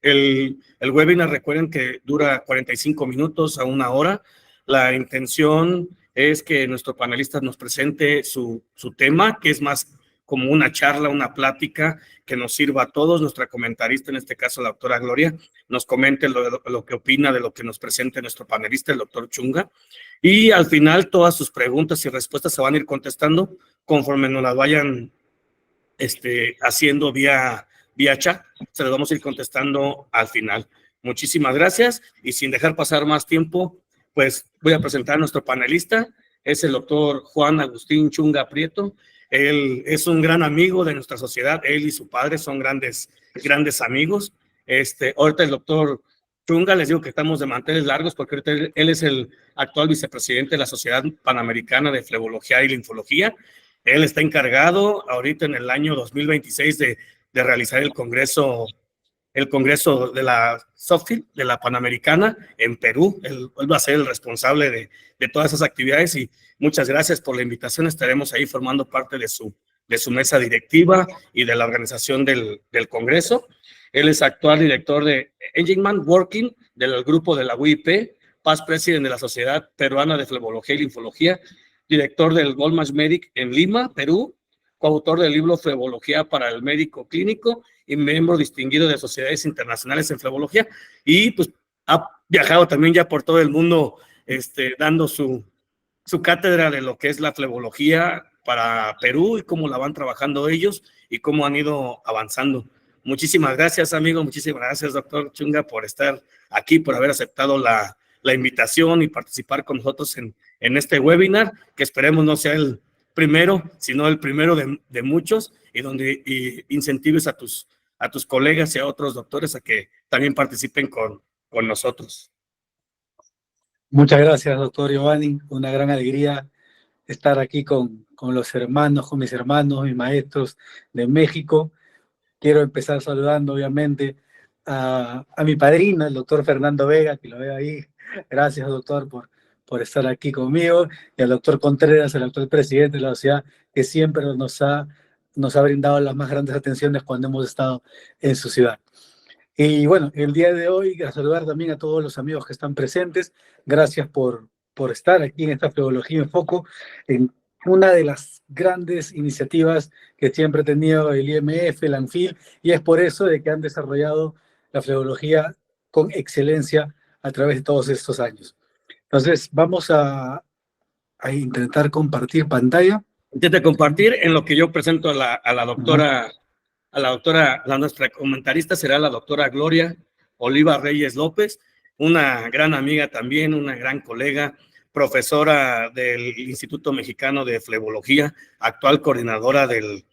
El webinar, recuerden que dura 45 minutos a 1 hora. La intención es que nuestro panelista nos presente su tema, que es más como una charla, una plática que nos sirva a todos. Nuestra comentarista, en este caso la doctora Gloria, nos comente lo que opina de lo que nos presente nuestro panelista, el doctor Chunga. Y al final todas sus preguntas y respuestas se van a ir contestando conforme nos las vayan haciendo vía chat. Se las vamos a ir contestando al final. Muchísimas gracias, y sin dejar pasar más tiempo, pues voy a presentar a nuestro panelista. Es el doctor Juan Agustín Chunga Prieto. Él es un gran amigo de nuestra sociedad. Él y su padre son grandes amigos. Ahorita el doctor Chunga, les digo que estamos de manteles largos porque ahorita él es el actual vicepresidente de la Sociedad Panamericana de Flebología y Linfología. Él está encargado ahorita en el año 2026 de realizar el congreso de la Softfield, de la Panamericana en Perú. Él va a ser el responsable de todas esas actividades, y muchas gracias por la invitación. Estaremos ahí formando parte de su mesa directiva y de la organización del congreso. Él es actual director de Engineman Working, del grupo de la UIP, past president de la Sociedad Peruana de Flebología y Linfología, director del Goldman Medic en Lima, Perú, coautor del libro Flebología para el médico clínico y miembro distinguido de sociedades internacionales en flebología, y pues ha viajado también ya por todo el mundo dando su cátedra de lo que es la flebología para Perú y cómo la van trabajando ellos y cómo han ido avanzando. Muchísimas gracias, amigo. Muchísimas gracias, doctor Chunga, por estar aquí, por haber aceptado la invitación y participar con nosotros en este webinar, que esperemos no sea el primero, sino el primero de muchos, y donde incentives a tus colegas y a otros doctores a que también participen con nosotros. Muchas gracias, doctor Giovanni. Una gran alegría estar aquí con los hermanos, con mis hermanos, mis maestros de México. Quiero empezar saludando, obviamente, a mi padrino, el doctor Fernando Vega, que lo veo ahí. Gracias, doctor, por estar aquí conmigo. Y al doctor Contreras, el actual presidente de la sociedad, que siempre nos ha brindado las más grandes atenciones cuando hemos estado en su ciudad. Y bueno, el día de hoy, a saludar también a todos los amigos que están presentes. Gracias por estar aquí en esta Flebología en Foco, en una de las grandes iniciativas que siempre ha tenido el IMF, el ANFIL, y es por eso de que han desarrollado la flebología con excelencia a través de todos estos años. Entonces, vamos a intentar compartir pantalla. Intenta compartir en lo que yo presento a la doctora. Nuestra comentarista será la doctora Gloria Oliva Reyes López, una gran amiga también, una gran colega, profesora del Instituto Mexicano de Flebología, actual coordinadora del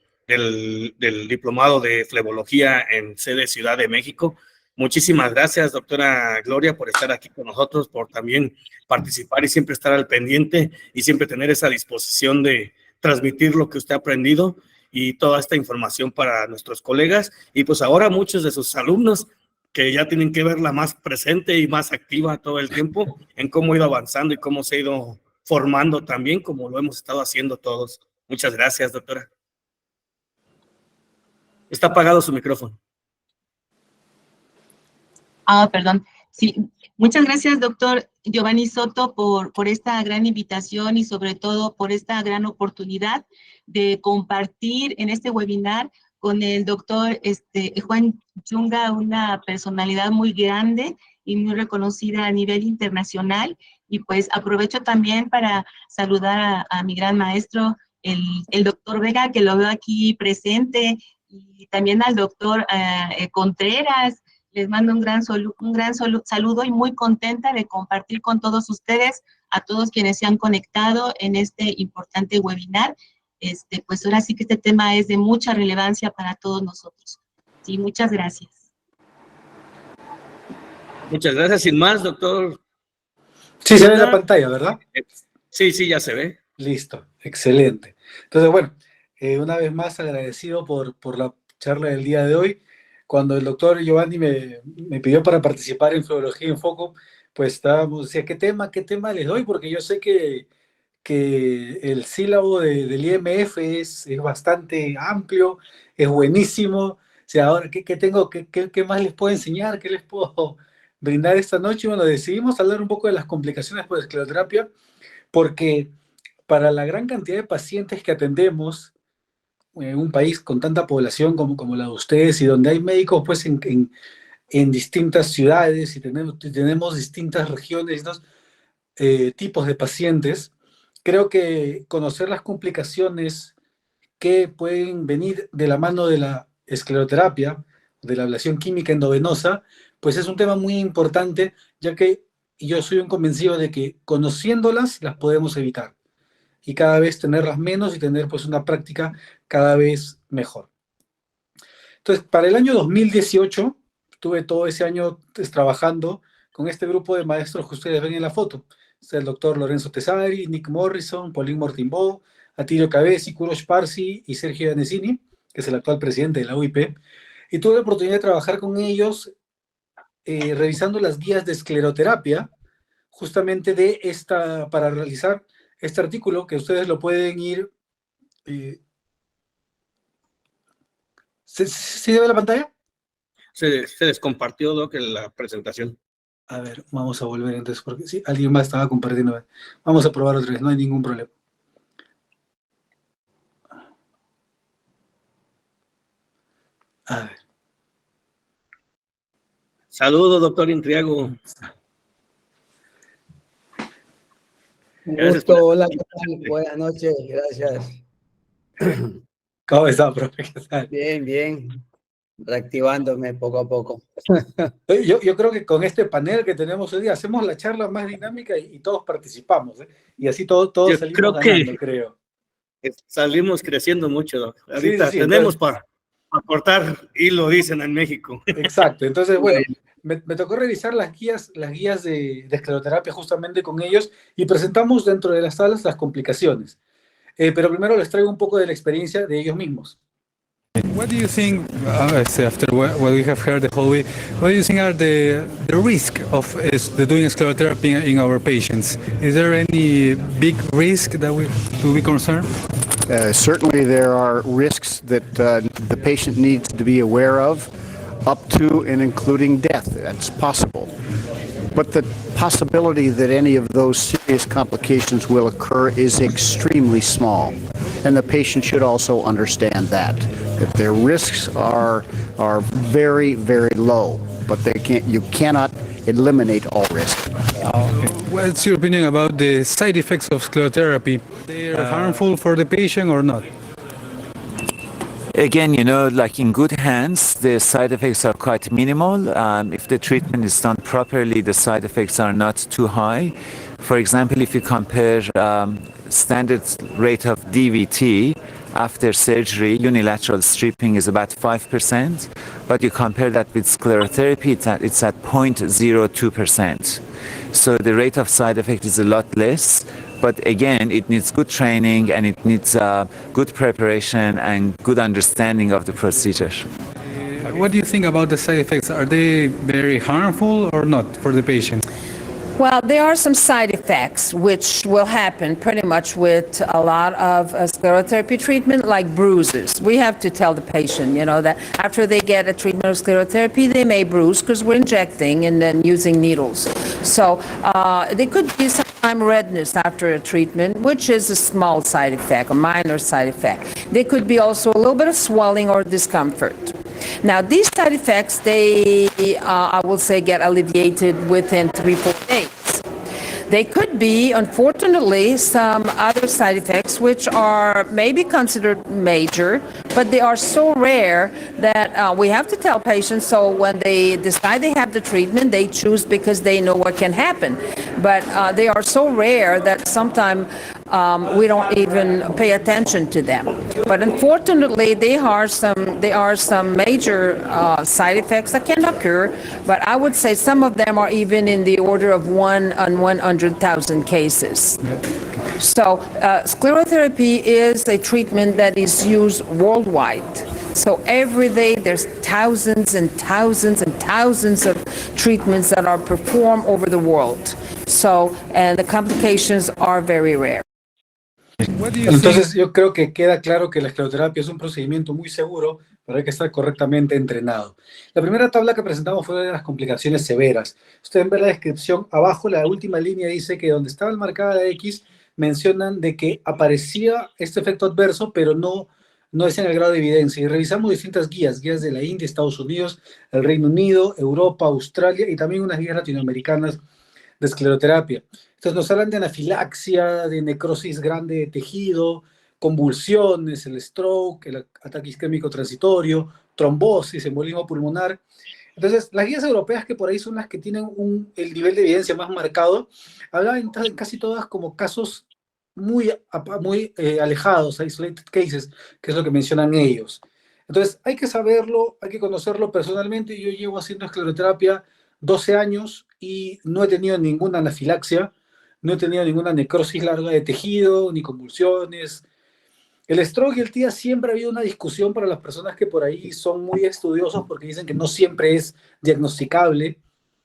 diplomado de Flebología en sede Ciudad de México. Muchísimas gracias, doctora Gloria, por estar aquí con nosotros, por también participar y siempre estar al pendiente y siempre tener esa disposición de transmitir lo que usted ha aprendido y toda esta información para nuestros colegas, y pues ahora muchos de sus alumnos que ya tienen que verla más presente y más activa todo el tiempo en cómo ha ido avanzando y cómo se ha ido formando también, como lo hemos estado haciendo todos. Muchas gracias, doctora. Está apagado su micrófono. Perdón. Sí, muchas gracias, doctor Giovanni Soto, por esta gran invitación y sobre todo por esta gran oportunidad de compartir en este webinar con el doctor Juan Chunga, una personalidad muy grande y muy reconocida a nivel internacional. Y pues aprovecho también para saludar a mi gran maestro, el doctor Vega, que lo veo aquí presente, y también al doctor Contreras. Les mando un gran saludo y muy contenta de compartir con todos ustedes, a todos quienes se han conectado en este importante webinar. Pues ahora sí que este tema es de mucha relevancia para todos nosotros. Sí, muchas gracias. Muchas gracias. Sin más, doctor. Sí, se ve la pantalla, ¿verdad? Sí, ya se ve. Listo, excelente. Entonces, bueno, una vez más agradecido por la charla del día de hoy. Cuando el doctor Giovanni me pidió para participar en Flebología en Foco, pues decía, ¿qué tema les doy? Porque yo sé que el sílabo del IMF es bastante amplio, es buenísimo, sea, ahora, ¿qué más les puedo enseñar? ¿Qué les puedo brindar esta noche? Bueno, decidimos hablar un poco de las complicaciones por escleroterapia, porque para la gran cantidad de pacientes que atendemos en un país con tanta población como la de ustedes y donde hay médicos pues en distintas ciudades y tenemos distintas regiones, distintos tipos de pacientes, creo que conocer las complicaciones que pueden venir de la mano de la escleroterapia, de la ablación química endovenosa, pues es un tema muy importante, ya que yo soy un convencido de que conociéndolas las podemos evitar y cada vez tenerlas menos y tener pues una práctica cada vez mejor. Entonces, para el año 2018, estuve todo ese año trabajando con este grupo de maestros que ustedes ven en la foto. Es el doctor Lorenzo Tesari, Nick Morrison, Pauline Mortimbo, Atilio Cabesi, Kurosh Parsi y Sergio Yanesini, que es el actual presidente de la UIP. Y tuve la oportunidad de trabajar con ellos revisando las guías de escleroterapia, justamente para realizar este artículo, que ustedes lo pueden ir... ¿Sí ve la pantalla? Se descompartió, Doc, la presentación. A ver, vamos a volver entonces, porque sí, alguien más estaba compartiendo. Vamos a probar otra vez, no hay ningún problema. A ver. Saludos, doctor Intriago. Un gusto, hola, ¿qué tal? Buenas noches, gracias. ¿Cómo está, profe? ¿Qué tal? Bien, bien, reactivándome poco a poco. Yo creo que con este panel que tenemos hoy día hacemos la charla más dinámica y todos participamos, ¿eh? Y así todos salimos ganando, creo. Salimos creciendo mucho, Doc. Ahorita sí, tenemos para cortar hilo, dicen en México. Exacto, entonces, bueno, me tocó revisar las guías de escleroterapia justamente con ellos y presentamos dentro de las salas las complicaciones. Pero primero les traigo un poco de la experiencia de ellos mismos. What do you think, after what we have heard the whole week, what do you think are the risk of doing sclerotherapy in our patients? Is there any big risk that to be concerned? Certainly there are risks that the patient needs to be aware of, up to and including death. That's possible. But the possibility that any of those serious complications will occur is extremely small. And the patient should also understand that their risks are very, very low, but you cannot eliminate all risk. Okay. What's your opinion about the side effects of sclerotherapy? They are harmful for the patient or not? Again, you know, like in good hands, the side effects are quite minimal. If the treatment is done properly, the side effects are not too high. For example, if you compare standard rate of DVT after surgery, unilateral stripping is about 5%, but you compare that with sclerotherapy, it's at 0.02%. So the rate of side effect is a lot less. But again, it needs good training and it needs good preparation and good understanding of the procedure. What do you think about the side effects? Are they very harmful or not for the patient? Well, there are some side effects which will happen pretty much with a lot of sclerotherapy treatment, like bruises. We have to tell the patient, you know, that after they get a treatment of sclerotherapy, they may bruise because we're injecting and then using needles. So there could be some redness after a treatment, which is a small side effect, a minor side effect. There could be also a little bit of swelling or discomfort. Now, these side effects, they, I will say, get alleviated within 3-4 days. They could be, unfortunately, some other side effects which are maybe considered major, but they are so rare that we have to tell patients, so when they decide they have the treatment, they choose because they know what can happen. But they are so rare that sometimes we don't even pay attention to them. But unfortunately, there are some major side effects that can occur, but I would say some of them are even in the order of 1 on 100,000 cases. So sclerotherapy is a treatment that is used worldwide. So every day there's thousands and thousands and thousands of treatments that are performed over the world. So, and the complications are very rare. Entonces yo creo que queda claro que la escleroterapia es un procedimiento muy seguro pero hay que estar correctamente entrenado. La primera tabla que presentamos fue de las complicaciones severas. Ustedes ven la descripción abajo, la última línea dice que donde estaba marcada la X, mencionan de que aparecía este efecto adverso, pero no es en el grado de evidencia. Y revisamos distintas guías de la India, Estados Unidos, el Reino Unido, Europa, Australia y también unas guías latinoamericanas de escleroterapia. Entonces nos hablan de anafilaxia, de necrosis grande de tejido, convulsiones, el stroke, el ataque isquémico transitorio, trombosis, embolismo pulmonar. Entonces, las guías europeas, que por ahí son las que tienen el nivel de evidencia más marcado, hablan en casi todas como casos muy alejados, isolated cases, que es lo que mencionan ellos. Entonces, hay que saberlo, hay que conocerlo personalmente. Yo llevo haciendo escleroterapia 12 años y no he tenido ninguna anafilaxia, no he tenido ninguna necrosis larga de tejido, ni convulsiones. El stroke y el TIA siempre ha habido una discusión para las personas que por ahí son muy estudiosos porque dicen que no siempre es diagnosticable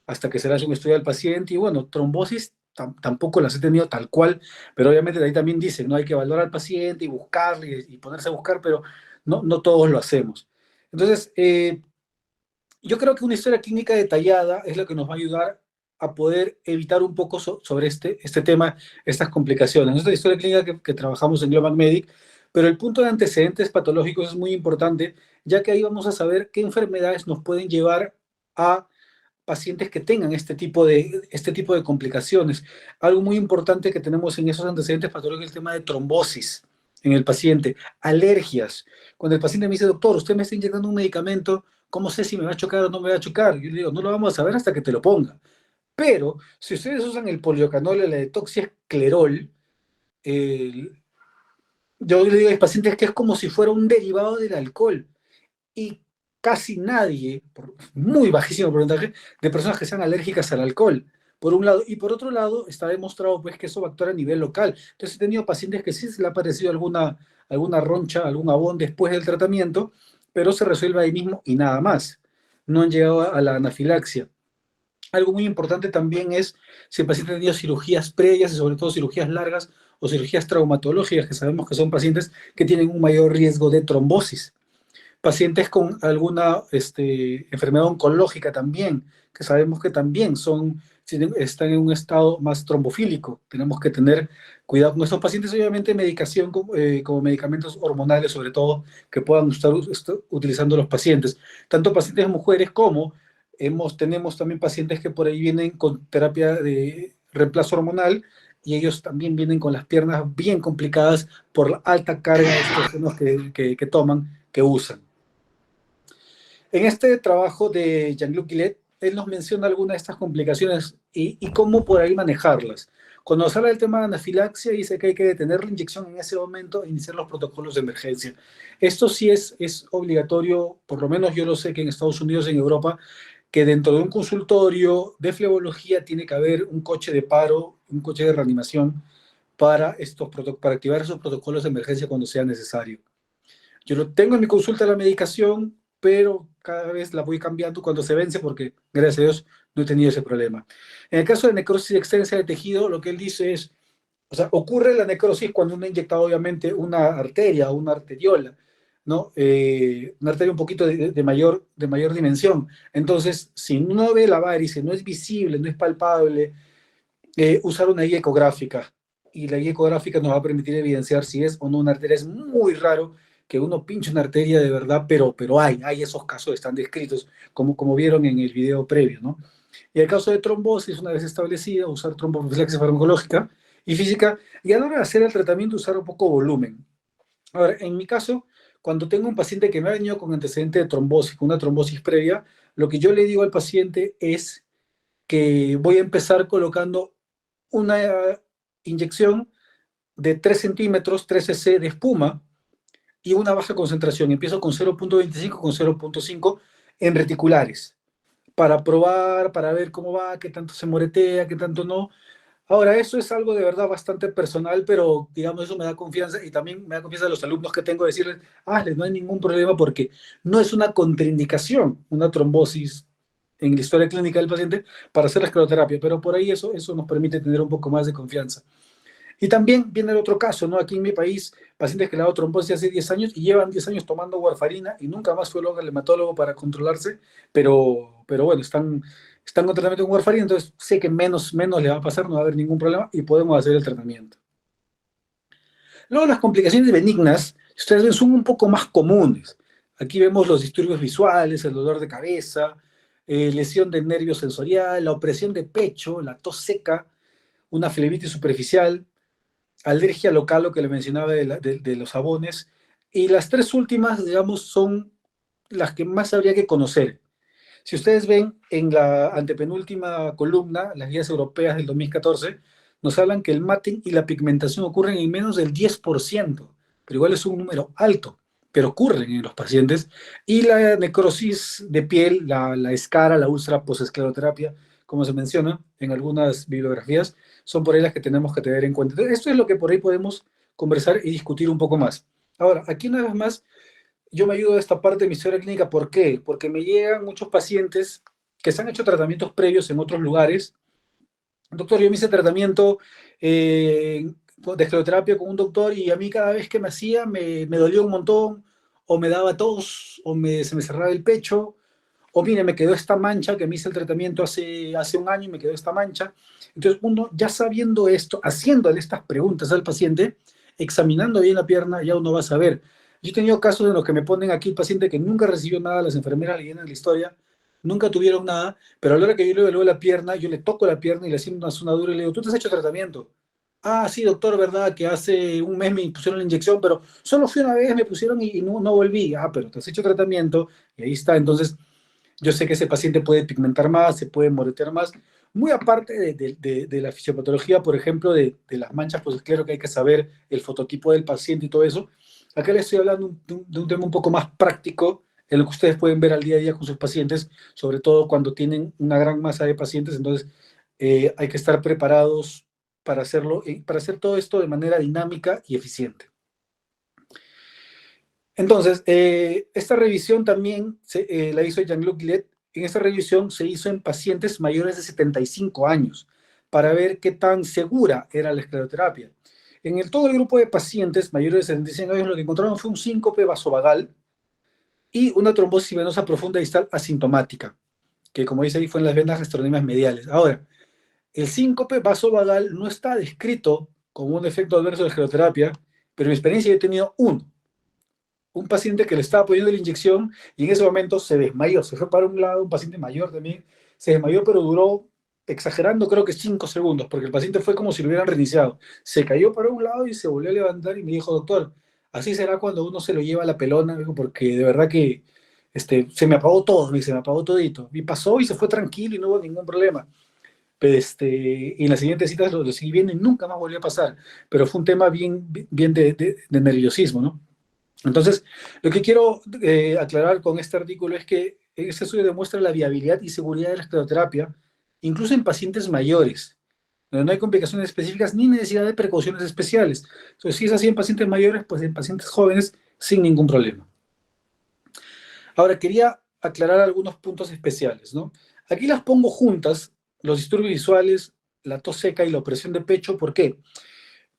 hasta que se le hace un estudio al paciente. Y bueno, trombosis tampoco las he tenido tal cual, pero obviamente de ahí también dicen, ¿no? Hay que evaluar al paciente y buscarle y ponerse a buscar, pero no todos lo hacemos. Entonces, yo creo que una historia clínica detallada es lo que nos va a ayudar a poder evitar un poco sobre este tema, estas complicaciones. Nuestra historia clínica que trabajamos en Global Medic, pero el punto de antecedentes patológicos es muy importante, ya que ahí vamos a saber qué enfermedades nos pueden llevar a pacientes que tengan este tipo de complicaciones. Algo muy importante que tenemos en esos antecedentes patológicos es el tema de trombosis en el paciente, alergias. Cuando el paciente me dice, doctor, usted me está inyectando un medicamento, ¿cómo sé si me va a chocar o no me va a chocar? Yo le digo, no lo vamos a saber hasta que te lo ponga. Pero si ustedes usan el poliocanol o la detoxiesclerol, yo le digo a los pacientes que es como si fuera un derivado del alcohol. Y casi nadie, muy bajísimo porcentaje, de personas que sean alérgicas al alcohol, por un lado. Y por otro lado, está demostrado pues, que eso va a actuar a nivel local. Entonces he tenido pacientes que sí se le ha aparecido alguna roncha, algún abón después del tratamiento, pero se resuelve ahí mismo y nada más. No han llegado a la anafilaxia. Algo muy importante también es si el paciente ha tenido cirugías previas y sobre todo cirugías largas o cirugías traumatológicas, que sabemos que son pacientes que tienen un mayor riesgo de trombosis. Pacientes con alguna enfermedad oncológica también, que sabemos que también están en un estado más trombofílico. Tenemos que tener cuidado con estos pacientes, obviamente medicación como medicamentos hormonales, sobre todo, que puedan estar utilizando los pacientes. Tanto pacientes mujeres como tenemos también pacientes que por ahí vienen con terapia de reemplazo hormonal y ellos también vienen con las piernas bien complicadas por la alta carga de estrógenos que toman, que usan. En este trabajo de Jean-Luc Guillet, él nos menciona algunas de estas complicaciones y cómo por ahí manejarlas. Cuando se habla del tema de anafilaxia, dice que hay que detener la inyección en ese momento e iniciar los protocolos de emergencia. Esto sí es obligatorio, por lo menos yo lo sé que en Estados Unidos y en Europa, que dentro de un consultorio de flebología tiene que haber un coche de paro, un coche de reanimación para activar esos protocolos de emergencia cuando sea necesario. Yo lo tengo en mi consulta la medicación, pero cada vez la voy cambiando cuando se vence porque, gracias a Dios, no he tenido ese problema. En el caso de necrosis extensa de tejido, lo que él dice es, o sea, ocurre la necrosis cuando uno ha inyectado, obviamente, una arteria o una arteriola, ¿no? Una arteria un poquito de mayor dimensión. Entonces, si uno ve la varice, no es visible, no es palpable, usar una guía ecográfica. Y la guía ecográfica nos va a permitir evidenciar si es o no una arteria. Es muy raro que uno pinche una arteria de verdad, pero hay esos casos, están descritos, como vieron en el video previo, ¿no? Y el caso de trombosis, una vez establecida, usar trombofilaxis farmacológica y física, y a la hora de hacer el tratamiento, usar un poco volumen. Ahora, en mi caso, cuando tengo un paciente que me ha venido con antecedente de trombosis, con una trombosis previa, lo que yo le digo al paciente es que voy a empezar colocando una inyección de 3 centímetros, 3 cc de espuma, y una baja concentración. Empiezo con 0.25, con 0.5 en reticulares, para probar, para ver cómo va, qué tanto se moretea, qué tanto no. Ahora, eso es algo de verdad bastante personal, pero digamos, eso me da confianza y también me da confianza a los alumnos que tengo de decirles, no hay ningún problema porque no es una contraindicación, una trombosis en la historia clínica del paciente para hacer la escleroterapia, pero por ahí eso nos permite tener un poco más de confianza. Y también viene el otro caso, ¿no? Aquí en mi país, pacientes que le han dado trombosis hace 10 años y llevan 10 años tomando warfarina y nunca más fue al hematólogo para controlarse, pero bueno, están con tratamiento con warfarina, entonces sé que menos le va a pasar, no va a haber ningún problema y podemos hacer el tratamiento. Luego las complicaciones benignas, si ustedes ven, son un poco más comunes. Aquí vemos los disturbios visuales, el dolor de cabeza, lesión del nervio sensorial, la opresión de pecho, la tos seca, una flebitis superficial, alergia local, lo que le mencionaba de los jabones. Y las tres últimas, digamos, son las que más habría que conocer. Si ustedes ven en la antepenúltima columna, las guías europeas del 2014, nos hablan que el matting y la pigmentación ocurren en menos del 10%, pero igual es un número alto, pero ocurren en los pacientes. Y la necrosis de piel, la escara, la úlcera posescleroterapia, como se menciona en algunas bibliografías, son por ahí las que tenemos que tener en cuenta. Entonces, esto es lo que por ahí podemos conversar y discutir un poco más. Ahora, aquí una vez más, yo me ayudo de esta parte de mi historia clínica. ¿Por qué? Porque me llegan muchos pacientes que se han hecho tratamientos previos en otros lugares. Doctor, yo me hice tratamiento de escleroterapia con un doctor y a mí cada vez que me hacía me dolía un montón, o me daba tos, o se me cerraba el pecho, o mire, me quedó esta mancha, que me hice el tratamiento hace un año y me quedó esta mancha. Entonces uno ya sabiendo esto, haciéndole estas preguntas al paciente, examinando bien la pierna, ya uno va a saber. Yo he tenido casos en los que me ponen aquí el paciente que nunca recibió nada, las enfermeras le llenan la historia, nunca tuvieron nada, pero a la hora que yo le evalúo la pierna, yo le toco la pierna y le siento una zona dura y le digo, ¿tú te has hecho tratamiento? Ah, sí, doctor, ¿verdad? Que hace un mes me pusieron la inyección, pero solo fui una vez, me pusieron y no volví. Ah, pero te has hecho tratamiento y ahí está. Entonces, yo sé que ese paciente puede pigmentar más, se puede moretear más. Muy aparte de la fisiopatología, por ejemplo, de las manchas, pues claro que hay que saber el fototipo del paciente y todo eso. Acá les estoy hablando de un tema un poco más práctico, en lo que ustedes pueden ver al día a día con sus pacientes, sobre todo cuando tienen una gran masa de pacientes. Entonces, hay que estar preparados para hacerlo, para hacer todo esto de manera dinámica y eficiente. Entonces, esta revisión también la hizo Jean-Luc Guillet. En esta revisión se hizo en pacientes mayores de 75 años para ver qué tan segura era la escleroterapia. Todo el grupo de pacientes mayores de 75 años lo que encontraron fue un síncope vasovagal y una trombosis venosa profunda distal asintomática, que como dice ahí fue en las venas gastrocnemias mediales. Ahora, el síncope vasovagal no está descrito como un efecto adverso de la escleroterapia, pero en mi experiencia yo he tenido un paciente que le estaba poniendo la inyección y en ese momento se desmayó, se fue para un lado, un paciente mayor también, se desmayó, pero duró, exagerando, creo que 5 segundos, porque el paciente fue como si lo hubieran reiniciado. Se cayó para un lado y se volvió a levantar y me dijo, doctor, así será cuando uno se lo lleva a la pelona, porque de verdad que se me apagó todo, se me apagó todito. Y pasó y se fue tranquilo y no hubo ningún problema. Y en las siguientes citas lo seguí viendo y nunca más volvió a pasar, pero fue un tema bien de nerviosismo, ¿no? Entonces, lo que quiero aclarar con este artículo es que este estudio demuestra la viabilidad y seguridad de la escleroterapia, incluso en pacientes mayores, donde no hay complicaciones específicas ni necesidad de precauciones especiales. Entonces, si es así en pacientes mayores, pues en pacientes jóvenes, sin ningún problema. Ahora, quería aclarar algunos puntos especiales, ¿no? Aquí las pongo juntas, los disturbios visuales, la tos seca y la opresión de pecho. ¿Por qué?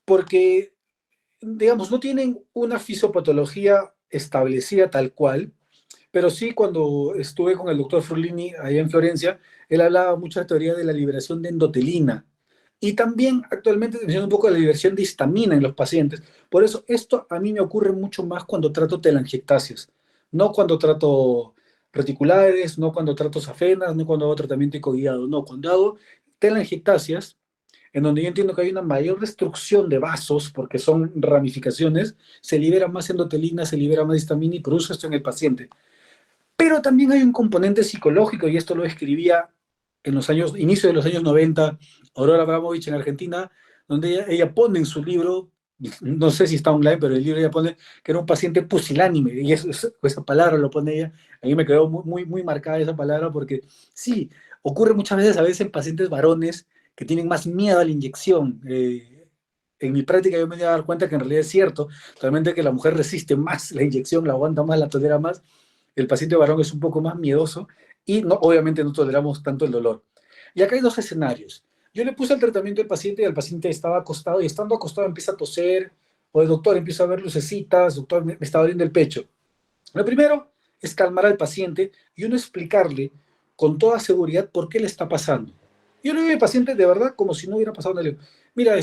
Porque, digamos, no tienen una fisiopatología establecida tal cual, pero sí cuando estuve con el doctor Frullini allá en Florencia, él hablaba mucho de la teoría de la liberación de endotelina. Y también actualmente menciona un poco de la liberación de histamina en los pacientes. Por eso esto a mí me ocurre mucho más cuando trato telangiectasias, no cuando trato reticulares, no cuando trato safenas, no cuando hago tratamiento ecoguiado, no, cuando hago telangiectasias, en donde yo entiendo que hay una mayor destrucción de vasos, porque son ramificaciones, se libera más endotelina, se libera más histamina y produce esto en el paciente. Pero también hay un componente psicológico, y esto lo escribía en los inicio de los años 90, Aurora Abramovich en Argentina, donde ella pone en su libro, no sé si está online, pero el libro ella pone que era un paciente pusilánime, y esa palabra lo pone ella. A mí me quedó muy marcada esa palabra, porque sí, ocurre muchas veces en pacientes varones que tienen más miedo a la inyección. En mi práctica yo me voy a dar cuenta que en realidad es cierto, realmente que la mujer resiste más la inyección, la aguanta más, la tolera más. El paciente varón es un poco más miedoso y obviamente no toleramos tanto el dolor. Y acá hay dos escenarios. Yo le puse el tratamiento al paciente y el paciente estaba acostado y estando acostado empieza a toser, o el doctor empieza a ver lucecitas, doctor, me está doliendo el pecho. Lo primero es calmar al paciente y uno explicarle con toda seguridad por qué le está pasando. Yo le digo al paciente de verdad como si no hubiera pasado nada. Le digo, mira,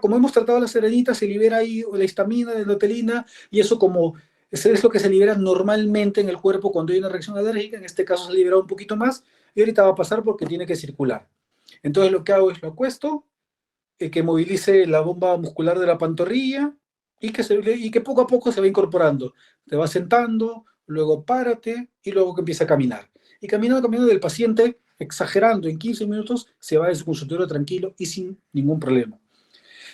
como hemos tratado la serenita, se libera ahí la histamina, la endotelina, y eso como es lo que se libera normalmente en el cuerpo cuando hay una reacción alérgica. En este caso se libera un poquito más y ahorita va a pasar porque tiene que circular. Entonces lo que hago es lo acuesto, que movilice la bomba muscular de la pantorrilla y que poco a poco se va incorporando. Te va sentando, luego párate y luego que empieza a caminar. Y caminando del paciente, exagerando, en 15 minutos se va de su consultorio tranquilo y sin ningún problema.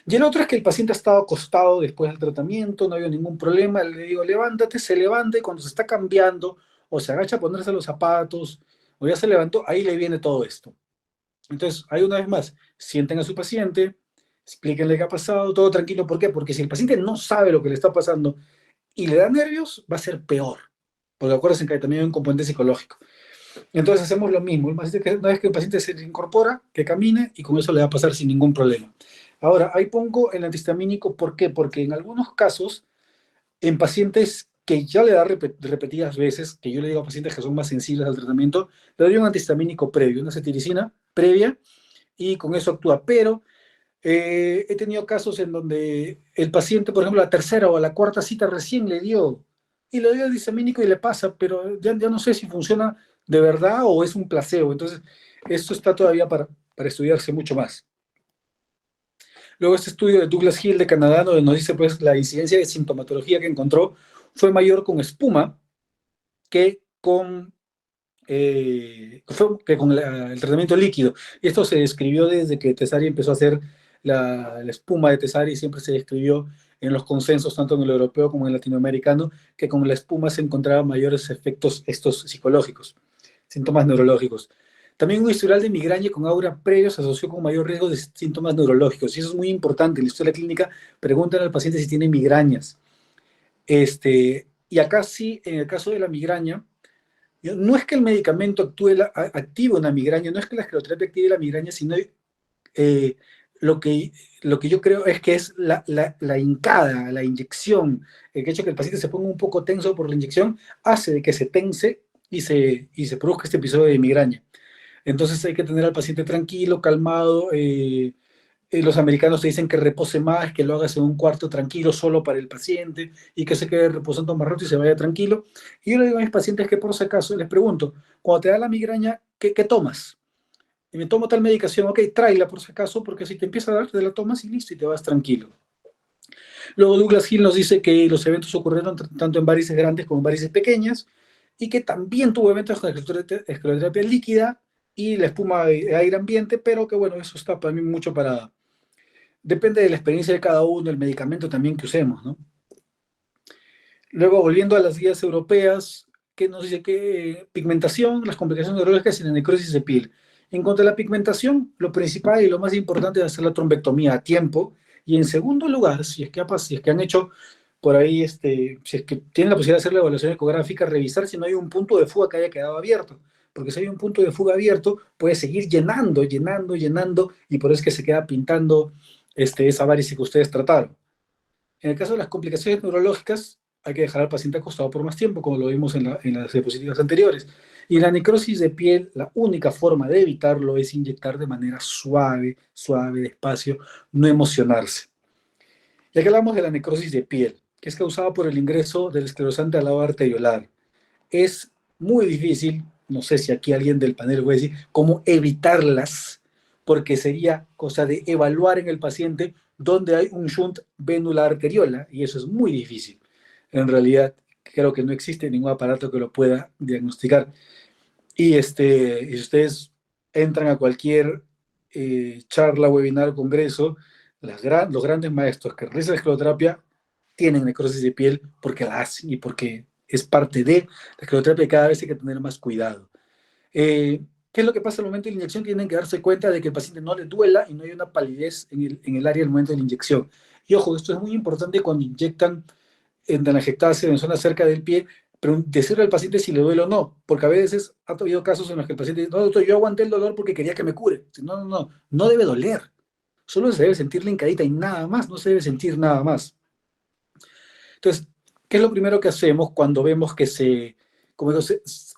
Y el otro es que el paciente ha estado acostado después del tratamiento, no había ningún problema, le digo, levántate, se levanta y cuando se está cambiando o se agacha a ponerse los zapatos o ya se levantó, ahí le viene todo esto. Entonces, ahí una vez más, sienten a su paciente, explíquenle qué ha pasado, todo tranquilo. ¿Por qué? Porque si el paciente no sabe lo que le está pasando y le da nervios, va a ser peor. Porque acuérdense que también hay un componente psicológico. Entonces hacemos lo mismo. Una vez que el paciente se incorpora, que camine y con eso le va a pasar sin ningún problema. Ahora, ahí pongo el antihistamínico. ¿Por qué? Porque en algunos casos, en pacientes que ya le da repetidas veces, que yo le digo a pacientes que son más sensibles al tratamiento, le doy un antihistamínico previo, una cetiricina previa, y con eso actúa. Pero he tenido casos en donde el paciente, por ejemplo, la tercera o la cuarta cita recién le dio, y le dio el antihistamínico y le pasa, pero ya no sé si funciona de verdad o es un placebo. Entonces, esto está todavía para estudiarse mucho más. Luego este estudio de Douglas Hill de Canadá, donde nos dice pues la incidencia de sintomatología que encontró fue mayor con espuma que con el tratamiento líquido. Y esto se describió desde que Tessari empezó a hacer la espuma de Tessari, siempre se describió en los consensos, tanto en el europeo como en el latinoamericano, que con la espuma se encontraban mayores efectos estos psicológicos, síntomas neurológicos. También un historial de migraña con aura previo se asoció con mayor riesgo de síntomas neurológicos. Y eso es muy importante. En la historia clínica preguntan al paciente si tiene migrañas. Y acá sí, en el caso de la migraña, no es que el medicamento active una migraña, no es que la escleroterapia active la migraña, sino lo que yo creo es que es la hincada, la inyección, el hecho de que el paciente se ponga un poco tenso por la inyección, hace de que se tense y se produzca este episodio de migraña. Entonces hay que tener al paciente tranquilo, calmado. Los americanos te dicen que repose más, que lo hagas en un cuarto tranquilo solo para el paciente y que se quede reposando más rato y se vaya tranquilo. Y yo le digo a mis pacientes que por si acaso les pregunto, cuando te da la migraña, ¿qué tomas? Y me tomo tal medicación, ok, tráela por si acaso, porque si te empieza a dar, te la tomas y listo, y te vas tranquilo. Luego Douglas Hill nos dice que los eventos ocurrieron tanto en varices grandes como en varices pequeñas y que también tuvo eventos con escleroterapia líquida y la espuma de aire ambiente, pero que bueno, eso está para mí mucho para... Depende de la experiencia de cada uno, el medicamento también que usemos, ¿no? Luego, volviendo a las guías europeas, que nos dice que pigmentación, las complicaciones neurológicas y la necrosis de piel. En cuanto a la pigmentación, lo principal y lo más importante es hacer la trombectomía a tiempo. Y en segundo lugar, si es que han hecho por ahí, si es que tienen la posibilidad de hacer la evaluación ecográfica, revisar si no hay un punto de fuga que haya quedado abierto. Porque si hay un punto de fuga abierto, puede seguir llenando, y por eso es que se queda pintando esa varice que ustedes trataron. En el caso de las complicaciones neurológicas, hay que dejar al paciente acostado por más tiempo, como lo vimos en las diapositivas anteriores. Y en la necrosis de piel, la única forma de evitarlo es inyectar de manera suave, despacio, no emocionarse. Ya que hablamos de la necrosis de piel, que es causada por el ingreso del esclerosante al lado arteriolar, es muy difícil, no sé si aquí alguien del panel puede decir, cómo evitarlas, porque sería cosa de evaluar en el paciente dónde hay un shunt vénula arteriola, y eso es muy difícil. En realidad, creo que no existe ningún aparato que lo pueda diagnosticar. Y si ustedes entran a cualquier charla, webinar, congreso, los grandes maestros que realizan la escleroterapia tienen necrosis de piel porque la hacen y porque es parte de la escleroterapia y cada vez hay que tener más cuidado. ¿Qué es lo que pasa al momento de la inyección? Tienen que darse cuenta de que el paciente no le duela y no hay una palidez en el área al momento de la inyección. Y ojo, esto es muy importante cuando inyectan en telangiectasia en zona cerca del pie, decirle al paciente si le duele o no, porque a veces ha habido casos en los que el paciente dice, no, doctor, yo aguanté el dolor porque quería que me cure. No debe doler. Solo se debe sentir la hincadita y nada más, no se debe sentir nada más. Entonces, ¿qué es lo primero que hacemos cuando vemos que como digo,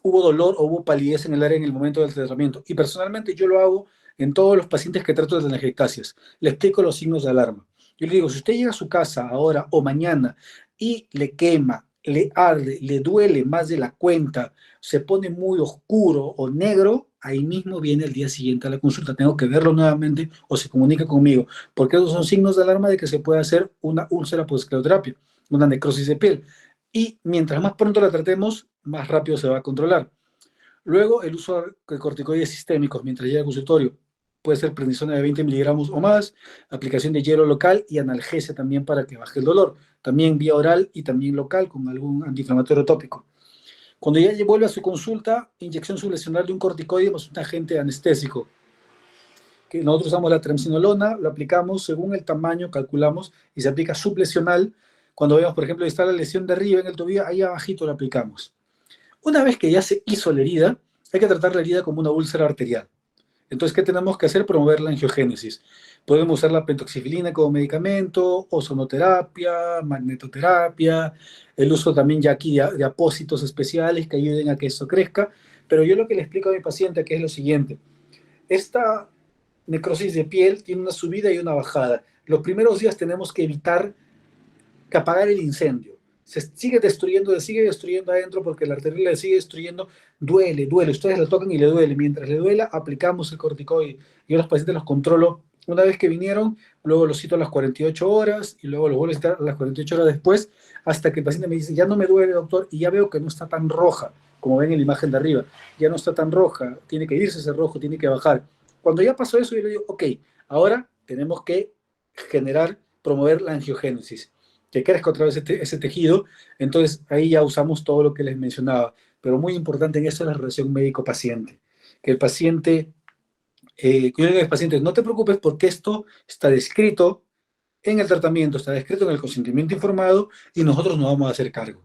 hubo dolor o hubo palidez en el área en el momento del tratamiento? Y personalmente yo lo hago en todos los pacientes que trato de telangiectasias. Le explico los signos de alarma. Yo le digo, si usted llega a su casa ahora o mañana y le quema, le arde, le duele más de la cuenta, se pone muy oscuro o negro, ahí mismo viene el día siguiente a la consulta. Tengo que verlo nuevamente o se comunica conmigo, porque esos son signos de alarma de que se puede hacer una úlcera post-escleroterapia, una necrosis de piel. Y mientras más pronto la tratemos, más rápido se va a controlar. Luego, el uso de corticoides sistémicos mientras llega al consultorio. Puede ser prednisona de 20 miligramos o más, aplicación de hielo local y analgesia también para que baje el dolor. También vía oral y también local con algún antiinflamatorio tópico. Cuando ya vuelve a su consulta, inyección sublesional de un corticoide más un agente anestésico. Que nosotros usamos la triamcinolona, lo aplicamos según el tamaño, calculamos, y se aplica sublesional. Cuando vemos, por ejemplo, está la lesión de arriba en el tobillo, ahí abajito lo aplicamos. Una vez que ya se hizo la herida, hay que tratar la herida como una úlcera arterial. Entonces, ¿qué tenemos que hacer? Promover la angiogénesis. Podemos usar la pentoxifilina como medicamento, ozonoterapia, magnetoterapia, el uso también ya aquí de apósitos especiales que ayuden a que eso crezca. Pero yo lo que le explico a mi paciente que es lo siguiente. Esta necrosis de piel tiene una subida y una bajada. Los primeros días tenemos que evitar que apagar el incendio. Se sigue destruyendo adentro porque la arteria le sigue destruyendo, duele. Ustedes la tocan y le duele. Mientras le duela, aplicamos el corticoide. Yo a los pacientes los controlo una vez que vinieron, luego los cito a las 48 horas y luego los vuelvo a citar a las 48 horas después, hasta que el paciente me dice, ya no me duele, doctor, y ya veo que no está tan roja, como ven en la imagen de arriba. Ya no está tan roja, tiene que irse ese rojo, tiene que bajar. Cuando ya pasó eso, yo le digo, ok, ahora tenemos que promover la angiogénesis, que crezca otra vez ese tejido. Entonces ahí ya usamos todo lo que les mencionaba, pero muy importante en eso es la relación médico-paciente, que el paciente, yo le digo a los pacientes, no te preocupes porque esto está descrito en el tratamiento, está descrito en el consentimiento informado y nosotros nos vamos a hacer cargo.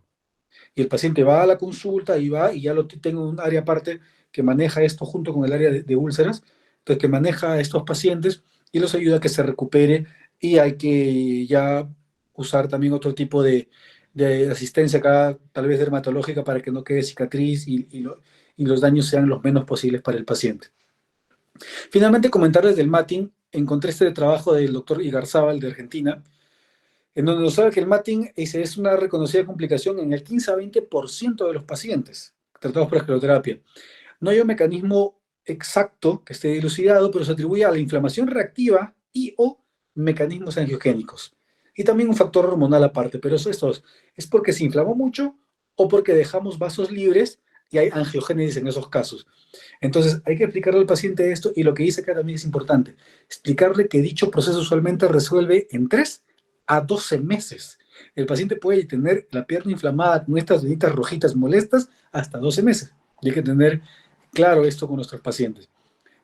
Y el paciente va a la consulta y va, y ya tengo un área aparte que maneja esto junto con el área de úlceras, entonces que maneja a estos pacientes y los ayuda a que se recupere, y hay que ya usar también otro tipo de asistencia acá, tal vez dermatológica, para que no quede cicatriz y los daños sean los menos posibles para el paciente. Finalmente, comentarles del matting. Encontré este trabajo del doctor Igarzábal de Argentina, en donde nos sabe que el matting es una reconocida complicación en el 15 a 20% de los pacientes tratados por escleroterapia. No hay un mecanismo exacto que esté dilucidado, pero se atribuye a la inflamación reactiva y o mecanismos angiogénicos. Y también un factor hormonal aparte, pero eso es porque se inflamó mucho o porque dejamos vasos libres y hay angiogénesis en esos casos. Entonces hay que explicarle al paciente esto, y lo que dice acá también es importante, explicarle que dicho proceso usualmente resuelve en 3 a 12 meses. El paciente puede tener la pierna inflamada con estas venitas rojitas molestas hasta 12 meses. Y hay que tener claro esto con nuestros pacientes.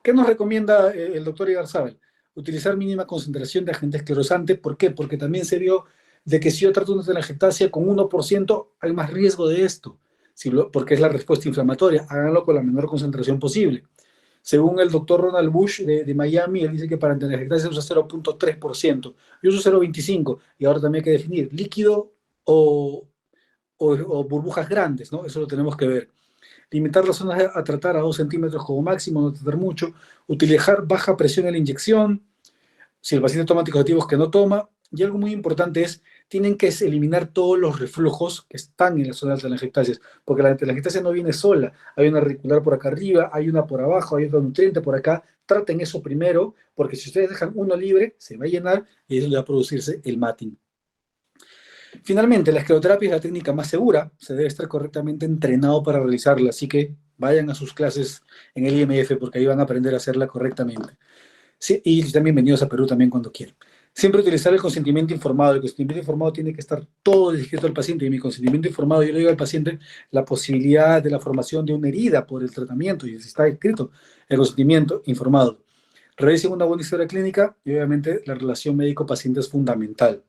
¿Qué nos recomienda el doctor Igarzábal? Utilizar mínima concentración de agente esclerosante. ¿Por qué? Porque también se vio de que si yo trato una telangiectasia con 1%, hay más riesgo de esto, porque es la respuesta inflamatoria. Háganlo con la menor concentración posible. Según el doctor Ronald Bush de Miami, él dice que para telangiectasia se usa 0.3%. Yo uso 0.25%, y ahora también hay que definir líquido o burbujas grandes, ¿no? Eso lo tenemos que ver. Limitar las zonas a tratar a 2 centímetros como máximo, no tratar mucho. Utilizar baja presión en la inyección. Si el paciente toma anticonceptivos, que no toma. Y algo muy importante es, tienen que eliminar todos los reflujos que están en la zona de telangiectasias, porque la telangiectasia no viene sola. Hay una reticular por acá arriba, hay una por abajo, hay otro nutriente por acá. Traten eso primero, porque si ustedes dejan uno libre, se va a llenar y eso le va a producirse el matting. Finalmente, la escleroterapia es la técnica más segura, se debe estar correctamente entrenado para realizarla, así que vayan a sus clases en el IMF porque ahí van a aprender a hacerla correctamente. Sí, y también bienvenidos a Perú también cuando quieran. Siempre utilizar el consentimiento informado. El consentimiento informado tiene que estar todo descrito al paciente, y mi consentimiento informado, yo le digo al paciente la posibilidad de la formación de una herida por el tratamiento, y está escrito el consentimiento informado. Revisen una buena historia clínica y obviamente la relación médico-paciente es fundamental.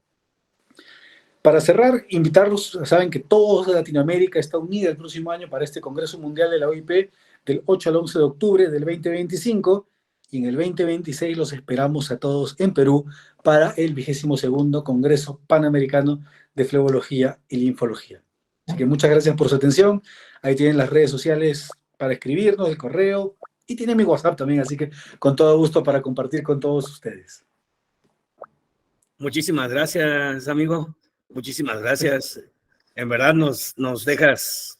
Para cerrar, invitarlos, saben que toda Latinoamérica está unida el próximo año para este Congreso Mundial de la OIP del 8 al 11 de octubre del 2025, y en el 2026 los esperamos a todos en Perú para el 22º Congreso Panamericano de Flebología y Linfología. Así que muchas gracias por su atención. Ahí tienen las redes sociales para escribirnos, el correo, y tienen mi WhatsApp también, así que con todo gusto para compartir con todos ustedes. Muchísimas gracias, amigo. Muchísimas gracias. En verdad nos dejas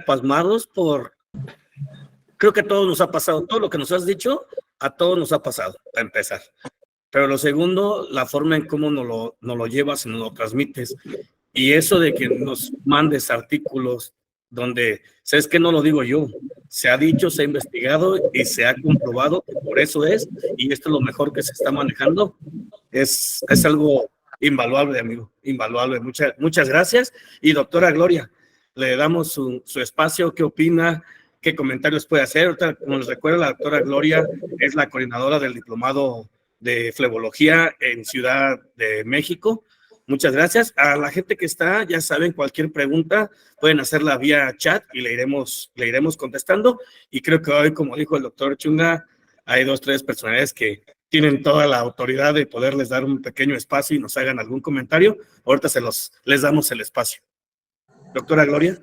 pasmados por... Creo que a todos nos ha pasado, todo lo que nos has dicho, a todos nos ha pasado, para empezar. Pero lo segundo, la forma en cómo nos lo llevas y nos lo transmites. Y eso de que nos mandes artículos donde, ¿sabes qué? No lo digo yo. Se ha dicho, se ha investigado y se ha comprobado que por eso es, y esto es lo mejor que se está manejando. Es algo invaluable, amigo, invaluable. Muchas gracias. Y doctora Gloria, le damos su espacio. ¿Qué opina? ¿Qué comentarios puede hacer? Ahorita, como les recuerdo, la doctora Gloria es la coordinadora del diplomado de flebología en Ciudad de México. Muchas gracias. A la gente que está, ya saben, cualquier pregunta pueden hacerla vía chat y le iremos contestando. Y creo que hoy, como dijo el doctor Chunga, hay 2 o 3 personalidades que tienen toda la autoridad de poderles dar un pequeño espacio y nos hagan algún comentario. Ahorita les damos el espacio. Doctora Gloria.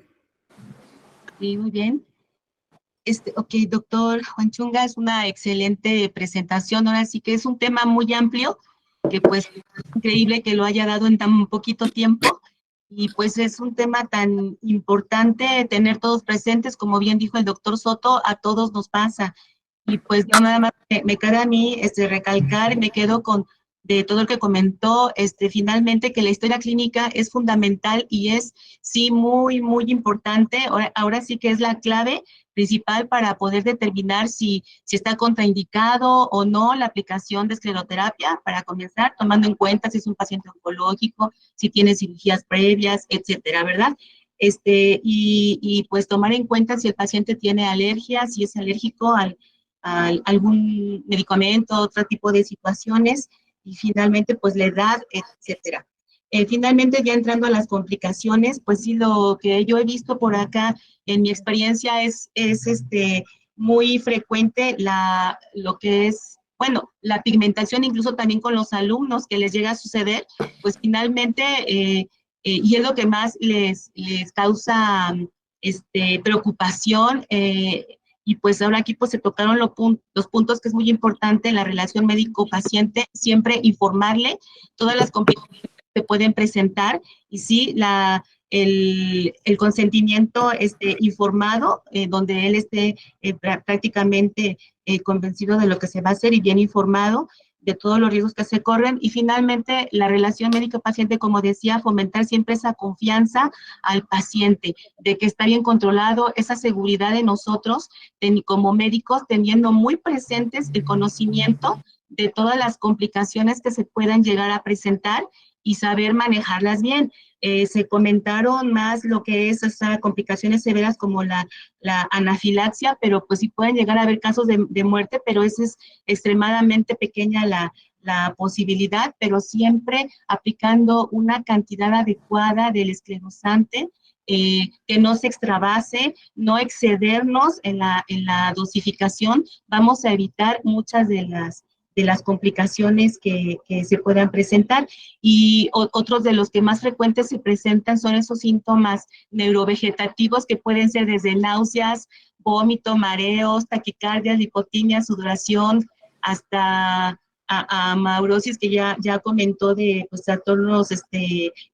Sí, muy bien. Ok, doctor Juan Chunga, es una excelente presentación. Ahora sí que es un tema muy amplio, que pues es increíble que lo haya dado en tan poquito tiempo, y pues es un tema tan importante tener todos presentes, como bien dijo el doctor Soto, a todos nos pasa. Y pues yo nada más me queda a mí recalcar, me quedo con de todo lo que comentó, finalmente que la historia clínica es fundamental y es sí muy, muy importante. Ahora sí que es la clave principal para poder determinar si está contraindicado o no la aplicación de escleroterapia, para comenzar, tomando en cuenta si es un paciente oncológico, si tiene cirugías previas, etcétera, ¿verdad? Y pues tomar en cuenta si el paciente tiene alergia, si es alérgico a algún medicamento, otro tipo de situaciones, y finalmente pues la edad, etcétera. Finalmente, ya entrando a las complicaciones, pues sí, lo que yo he visto por acá en mi experiencia es muy frecuente lo que es, bueno, la pigmentación, incluso también con los alumnos que les llega a suceder, pues finalmente, y es lo que más les causa preocupación, y pues ahora aquí pues se tocaron los puntos que es muy importante en la relación médico-paciente, siempre informarle todas las complicaciones que se pueden presentar, y sí, el consentimiento informado, donde él esté prácticamente convencido de lo que se va a hacer y bien informado de todos los riesgos que se corren. Y finalmente, la relación médico-paciente, como decía, fomentar siempre esa confianza al paciente, de que está bien controlado, esa seguridad de nosotros, como médicos, teniendo muy presentes el conocimiento de todas las complicaciones que se puedan llegar a presentar y saber manejarlas bien. Se comentaron más lo que es esas complicaciones severas como la anafilaxia, pero pues sí pueden llegar a haber casos de muerte, pero esa es extremadamente pequeña la posibilidad, pero siempre aplicando una cantidad adecuada del esclerosante, que no se extravase, no excedernos en la dosificación. Vamos a evitar muchas de las complicaciones que se puedan presentar. Y otros de los que más frecuentes se presentan son esos síntomas neurovegetativos que pueden ser desde náuseas, vómito, mareos, taquicardia, lipotimia, sudoración, hasta a maurosis, que ya comentó, de pues, trastornos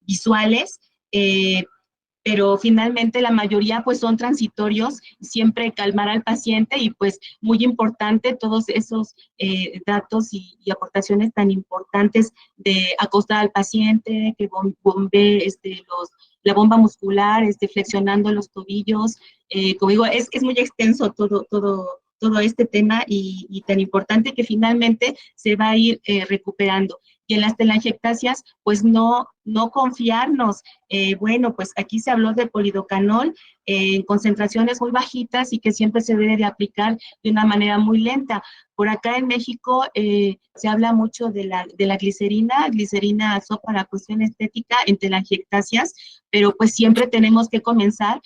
visuales, pero finalmente la mayoría pues son transitorios, siempre calmar al paciente. Y pues muy importante todos esos datos y aportaciones tan importantes de acostar al paciente, que bombee la bomba muscular, flexionando los tobillos. Como digo, es muy extenso todo este tema, y tan importante que finalmente se va a ir recuperando. Y en las telangiectasias, pues no confiarnos. Bueno, pues aquí se habló de polidocanol en concentraciones muy bajitas y que siempre se debe de aplicar de una manera muy lenta. Por acá en México se habla mucho de la glicerina para cuestión estética en telangiectasias, pero pues siempre tenemos que comenzar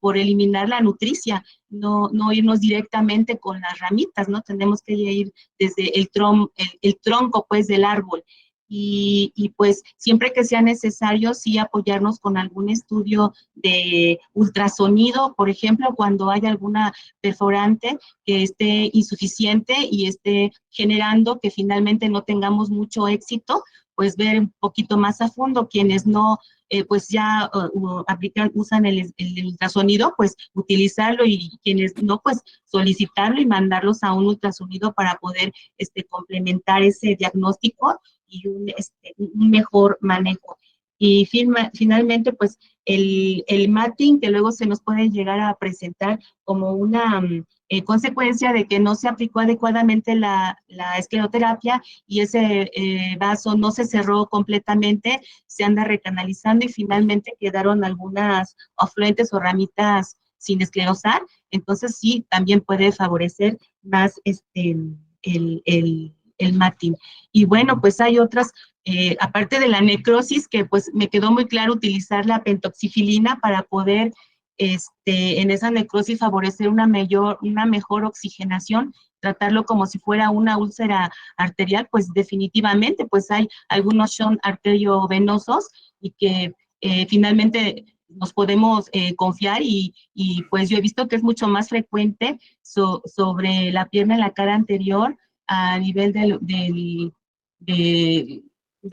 por eliminar la nutricia, no irnos directamente con las ramitas, ¿no? Tenemos que ir desde el tronco pues del árbol. Y pues siempre que sea necesario, sí apoyarnos con algún estudio de ultrasonido, por ejemplo, cuando hay alguna perforante que esté insuficiente y esté generando que finalmente no tengamos mucho éxito, pues ver un poquito más a fondo. Quienes no, pues ya usan el ultrasonido, pues utilizarlo, y quienes no, pues solicitarlo y mandarlos a un ultrasonido para poder complementar ese diagnóstico y un mejor manejo. Y finalmente, pues el matting, que luego se nos puede llegar a presentar como una consecuencia de que no se aplicó adecuadamente la escleroterapia y ese vaso no se cerró completamente, se anda recanalizando y finalmente quedaron algunas afluentes o ramitas sin esclerosar. Entonces sí, también puede favorecer más el matting. Y bueno, pues hay otras, aparte de la necrosis, que pues me quedó muy claro utilizar la pentoxifilina para poder en esa necrosis favorecer una mejor oxigenación, tratarlo como si fuera una úlcera arterial. Pues definitivamente, pues hay algunos shunt arteriovenosos y que finalmente nos podemos confiar y pues yo he visto que es mucho más frecuente sobre la pierna en la cara anterior, a nivel de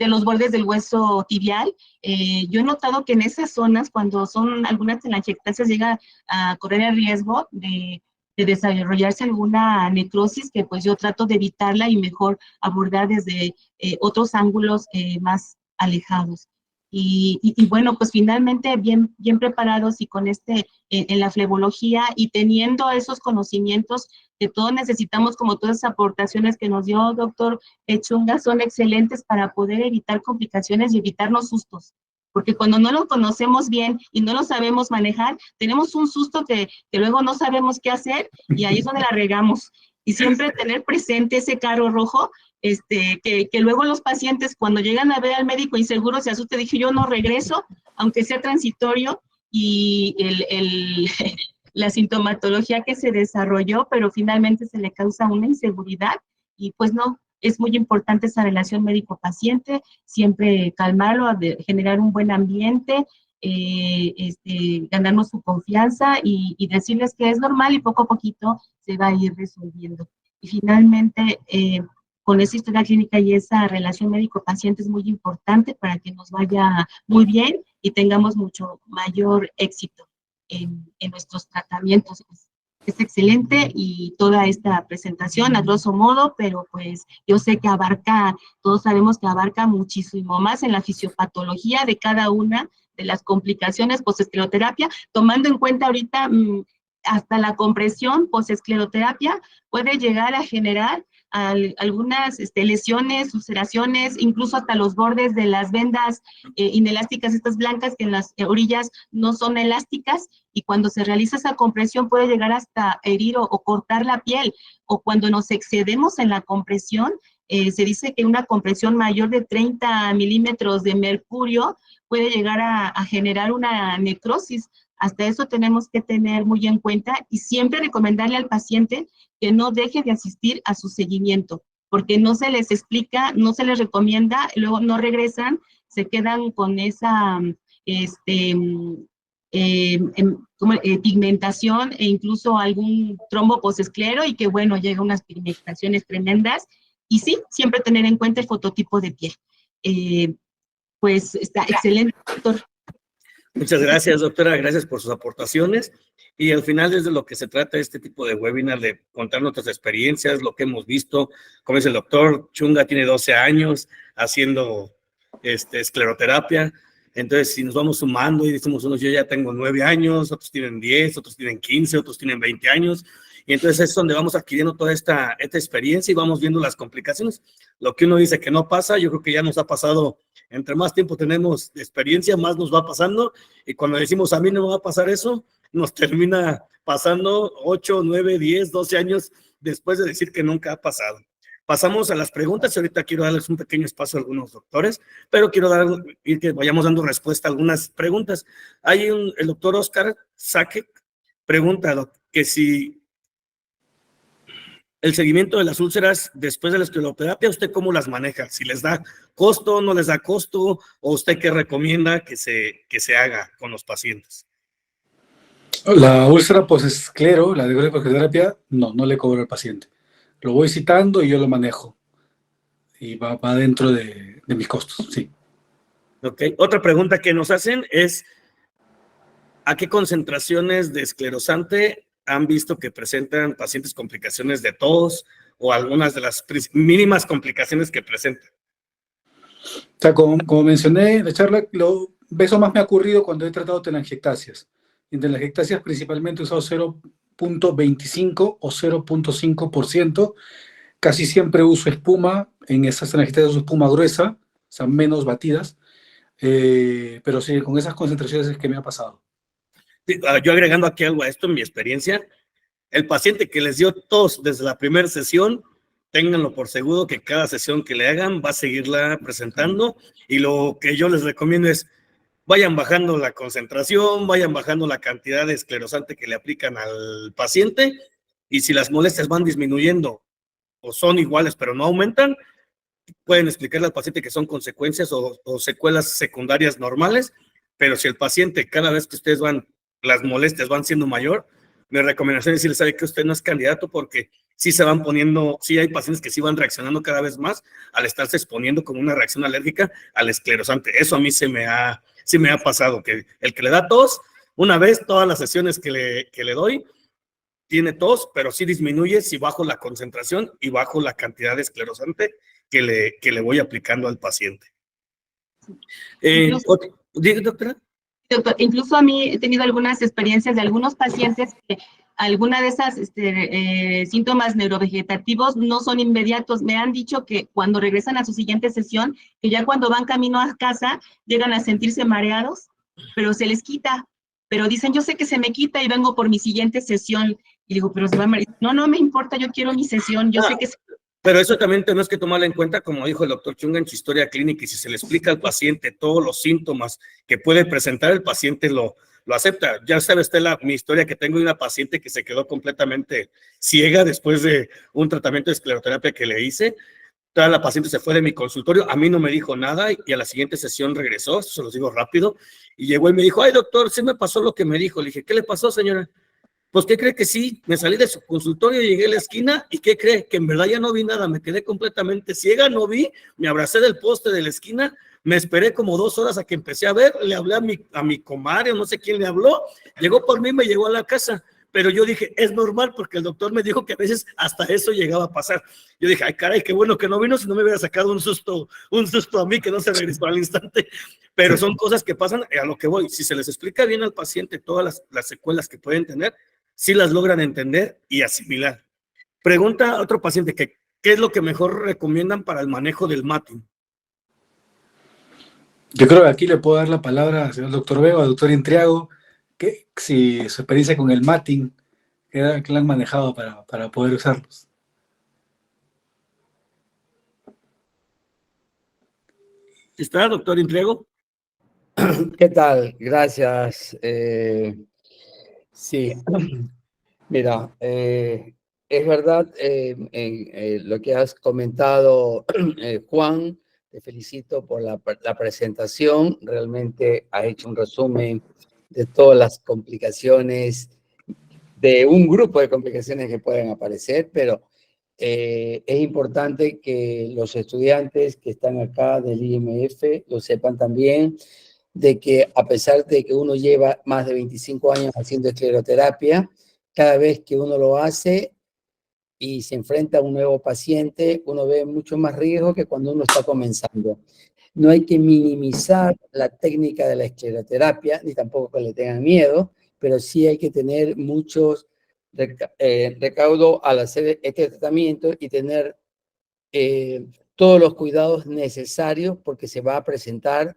los bordes del hueso tibial. Yo he notado que en esas zonas, cuando son algunas telangiectasias, llega a correr el riesgo de desarrollarse alguna necrosis, que pues yo trato de evitarla y mejor abordar desde otros ángulos más alejados. Y bueno, pues finalmente bien preparados y con en la flebología y teniendo esos conocimientos que todos necesitamos, como todas esas aportaciones que nos dio doctor Chunga, son excelentes para poder evitar complicaciones y evitarnos sustos. Porque cuando no lo conocemos bien y no lo sabemos manejar, tenemos un susto que luego no sabemos qué hacer y ahí es donde la regamos. Y siempre tener presente ese carro rojo, que luego los pacientes cuando llegan a ver al médico inseguro se asusten. Dije, yo no regreso, aunque sea transitorio, y la sintomatología que se desarrolló, pero finalmente se le causa una inseguridad, y pues no, es muy importante esa relación médico-paciente, siempre calmarlo, generar un buen ambiente, ganarnos su confianza y decirles que es normal y poco a poquito se va a ir resolviendo. Y finalmente, con esa historia clínica y esa relación médico-paciente es muy importante para que nos vaya muy bien y tengamos mucho mayor éxito en nuestros tratamientos. Es excelente y toda esta presentación a grosso modo, pero pues yo sé que todos sabemos que abarca muchísimo más en la fisiopatología de cada una de las complicaciones posescleroterapia, tomando en cuenta ahorita hasta la compresión posescleroterapia puede llegar a generar algunas lesiones, ulceraciones, incluso hasta los bordes de las vendas inelásticas, estas blancas que en las orillas no son elásticas, y cuando se realiza esa compresión puede llegar hasta herir o cortar la piel, o cuando nos excedemos en la compresión, se dice que una compresión mayor de 30 milímetros de mercurio puede llegar a generar una necrosis. Hasta eso tenemos que tener muy en cuenta y siempre recomendarle al paciente que no deje de asistir a su seguimiento, porque no se les explica, no se les recomienda, luego no regresan, se quedan con esa pigmentación e incluso algún trombo posesclero, y que bueno, llega unas pigmentaciones tremendas. Y sí, siempre tener en cuenta el fototipo de piel. Pues está excelente, doctor. Muchas gracias, doctora. Gracias por sus aportaciones. Y al final, desde lo que se trata este tipo de webinar, de contar nuestras experiencias, lo que hemos visto. Como dice el doctor, Chunga tiene 12 años haciendo escleroterapia. Entonces, si nos vamos sumando y decimos unos, yo ya tengo 9 años, otros tienen 10, otros tienen 15, otros tienen 20 años. Y entonces es donde vamos adquiriendo toda esta experiencia y vamos viendo las complicaciones. Lo que uno dice que no pasa, yo creo que ya nos ha pasado, entre más tiempo tenemos de experiencia, más nos va pasando, y cuando decimos a mí no me va a pasar eso, nos termina pasando 8, 9, 10, 12 años después de decir que nunca ha pasado. Pasamos a las preguntas y ahorita quiero darles un pequeño espacio a algunos doctores, pero quiero ir que vayamos dando respuesta a algunas preguntas. El doctor Oscar Saque pregunta que si el seguimiento de las úlceras después de la escleroterapia, ¿usted cómo las maneja? ¿Si les da costo, no les da costo? ¿O usted qué recomienda que se haga con los pacientes? La úlcera post-esclero, la de terapia, no le cobro al paciente. Lo voy citando y yo lo manejo. Y va dentro de mis costos, sí. Ok. Otra pregunta que nos hacen es, ¿a qué concentraciones de esclerosante han visto que presentan pacientes complicaciones de tos o algunas de las mínimas complicaciones que presentan? O sea, como mencioné en la charla, eso más me ha ocurrido cuando he tratado telangiectasias. En telangiectasias principalmente he usado 0.25 o 0.5%. Casi siempre uso espuma, en esas telangiectasias uso espuma gruesa, o sea, menos batidas. Pero sí, con esas concentraciones es que me ha pasado. Yo agregando aquí algo a esto, en mi experiencia, el paciente que les dio tos desde la primera sesión, ténganlo por seguro que cada sesión que le hagan va a seguirla presentando, y lo que yo les recomiendo es vayan bajando la concentración, vayan bajando la cantidad de esclerosante que le aplican al paciente, y si las molestias van disminuyendo o son iguales pero no aumentan, pueden explicarle al paciente que son consecuencias o secuelas secundarias normales, pero si el paciente cada vez que ustedes las molestias van siendo mayor, mi recomendación es decirle, sabe que usted no es candidato porque sí se van poniendo, sí hay pacientes que sí van reaccionando cada vez más al estarse exponiendo como una reacción alérgica al esclerosante. Eso a mí sí me ha pasado, que el que le da tos, una vez todas las sesiones que le doy, tiene tos, pero sí disminuye si bajo la concentración y bajo la cantidad de esclerosante que le voy aplicando al paciente. ¿Diga, doctora? Doctor, incluso a mí he tenido algunas experiencias de algunos pacientes que alguna de esas síntomas neurovegetativos no son inmediatos. Me han dicho que cuando regresan a su siguiente sesión, que ya cuando van camino a casa, llegan a sentirse mareados, pero se les quita. Pero dicen, yo sé que se me quita y vengo por mi siguiente sesión. Y digo, pero se va a marear. No me importa, yo quiero mi sesión, yo sé que... Pero eso también tenemos que tomarlo en cuenta, como dijo el doctor Chunga en su historia clínica, y si se le explica al paciente todos los síntomas que puede presentar, el paciente lo acepta. Ya sabe usted mi historia, que tengo de una paciente que se quedó completamente ciega después de un tratamiento de escleroterapia que le hice. Toda la paciente se fue de mi consultorio, a mí no me dijo nada y a la siguiente sesión regresó, se los digo rápido, y llegó y me dijo, ay doctor, sí me pasó lo que me dijo. Le dije, ¿qué le pasó, señora? Pues, ¿qué cree que sí? Me salí de su consultorio, llegué a la esquina, ¿y qué cree? Que en verdad ya no vi nada, me quedé completamente ciega, no vi, me abracé del poste de la esquina, me esperé como 2 horas a que empecé a ver, le hablé a mi comadre, no sé quién le habló, llegó por mí, me llegó a la casa, pero yo dije, es normal, porque el doctor me dijo que a veces hasta eso llegaba a pasar. Yo dije, ay caray, qué bueno que no vino, si no me hubiera sacado un susto a mí, que no se regresó al instante, pero son cosas que pasan, a lo que voy. Si se les explica bien al paciente todas las secuelas que pueden tener, sí las logran entender y asimilar. Pregunta a otro paciente que ¿qué es lo que mejor recomiendan para el manejo del matting? Yo creo que aquí le puedo dar la palabra al señor doctor Vega, al doctor Intriago, que si su experiencia con el matting, que la han manejado para poder usarlos. ¿Está, doctor Intriago? ¿Qué tal? Gracias. Sí, mira, es verdad lo que has comentado, Juan. Te felicito por la presentación. Realmente has hecho un resumen de todas las complicaciones, de un grupo de complicaciones que pueden aparecer, pero es importante que los estudiantes que están acá del IMF lo sepan también, de que a pesar de que uno lleva más de 25 años haciendo escleroterapia, cada vez que uno lo hace y se enfrenta a un nuevo paciente, uno ve mucho más riesgo que cuando uno está comenzando. No hay que minimizar la técnica de la escleroterapia, ni tampoco que le tengan miedo, pero sí hay que tener muchos recaudo al hacer este tratamiento y tener todos los cuidados necesarios porque se va a presentar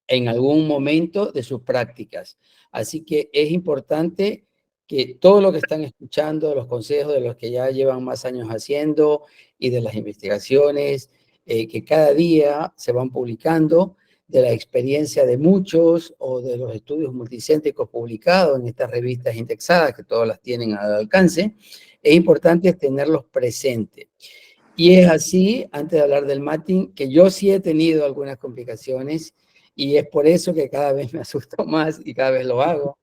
en algún momento de sus prácticas. Así que es importante que todo lo que están escuchando, los consejos de los que ya llevan más años haciendo y de las investigaciones que cada día se van publicando, de la experiencia de muchos o de los estudios multicéntricos publicados en estas revistas indexadas, que todas las tienen al alcance, es importante tenerlos presentes. Y es así, antes de hablar del matting, que yo sí he tenido algunas complicaciones y es por eso que cada vez me asusto más y cada vez lo hago.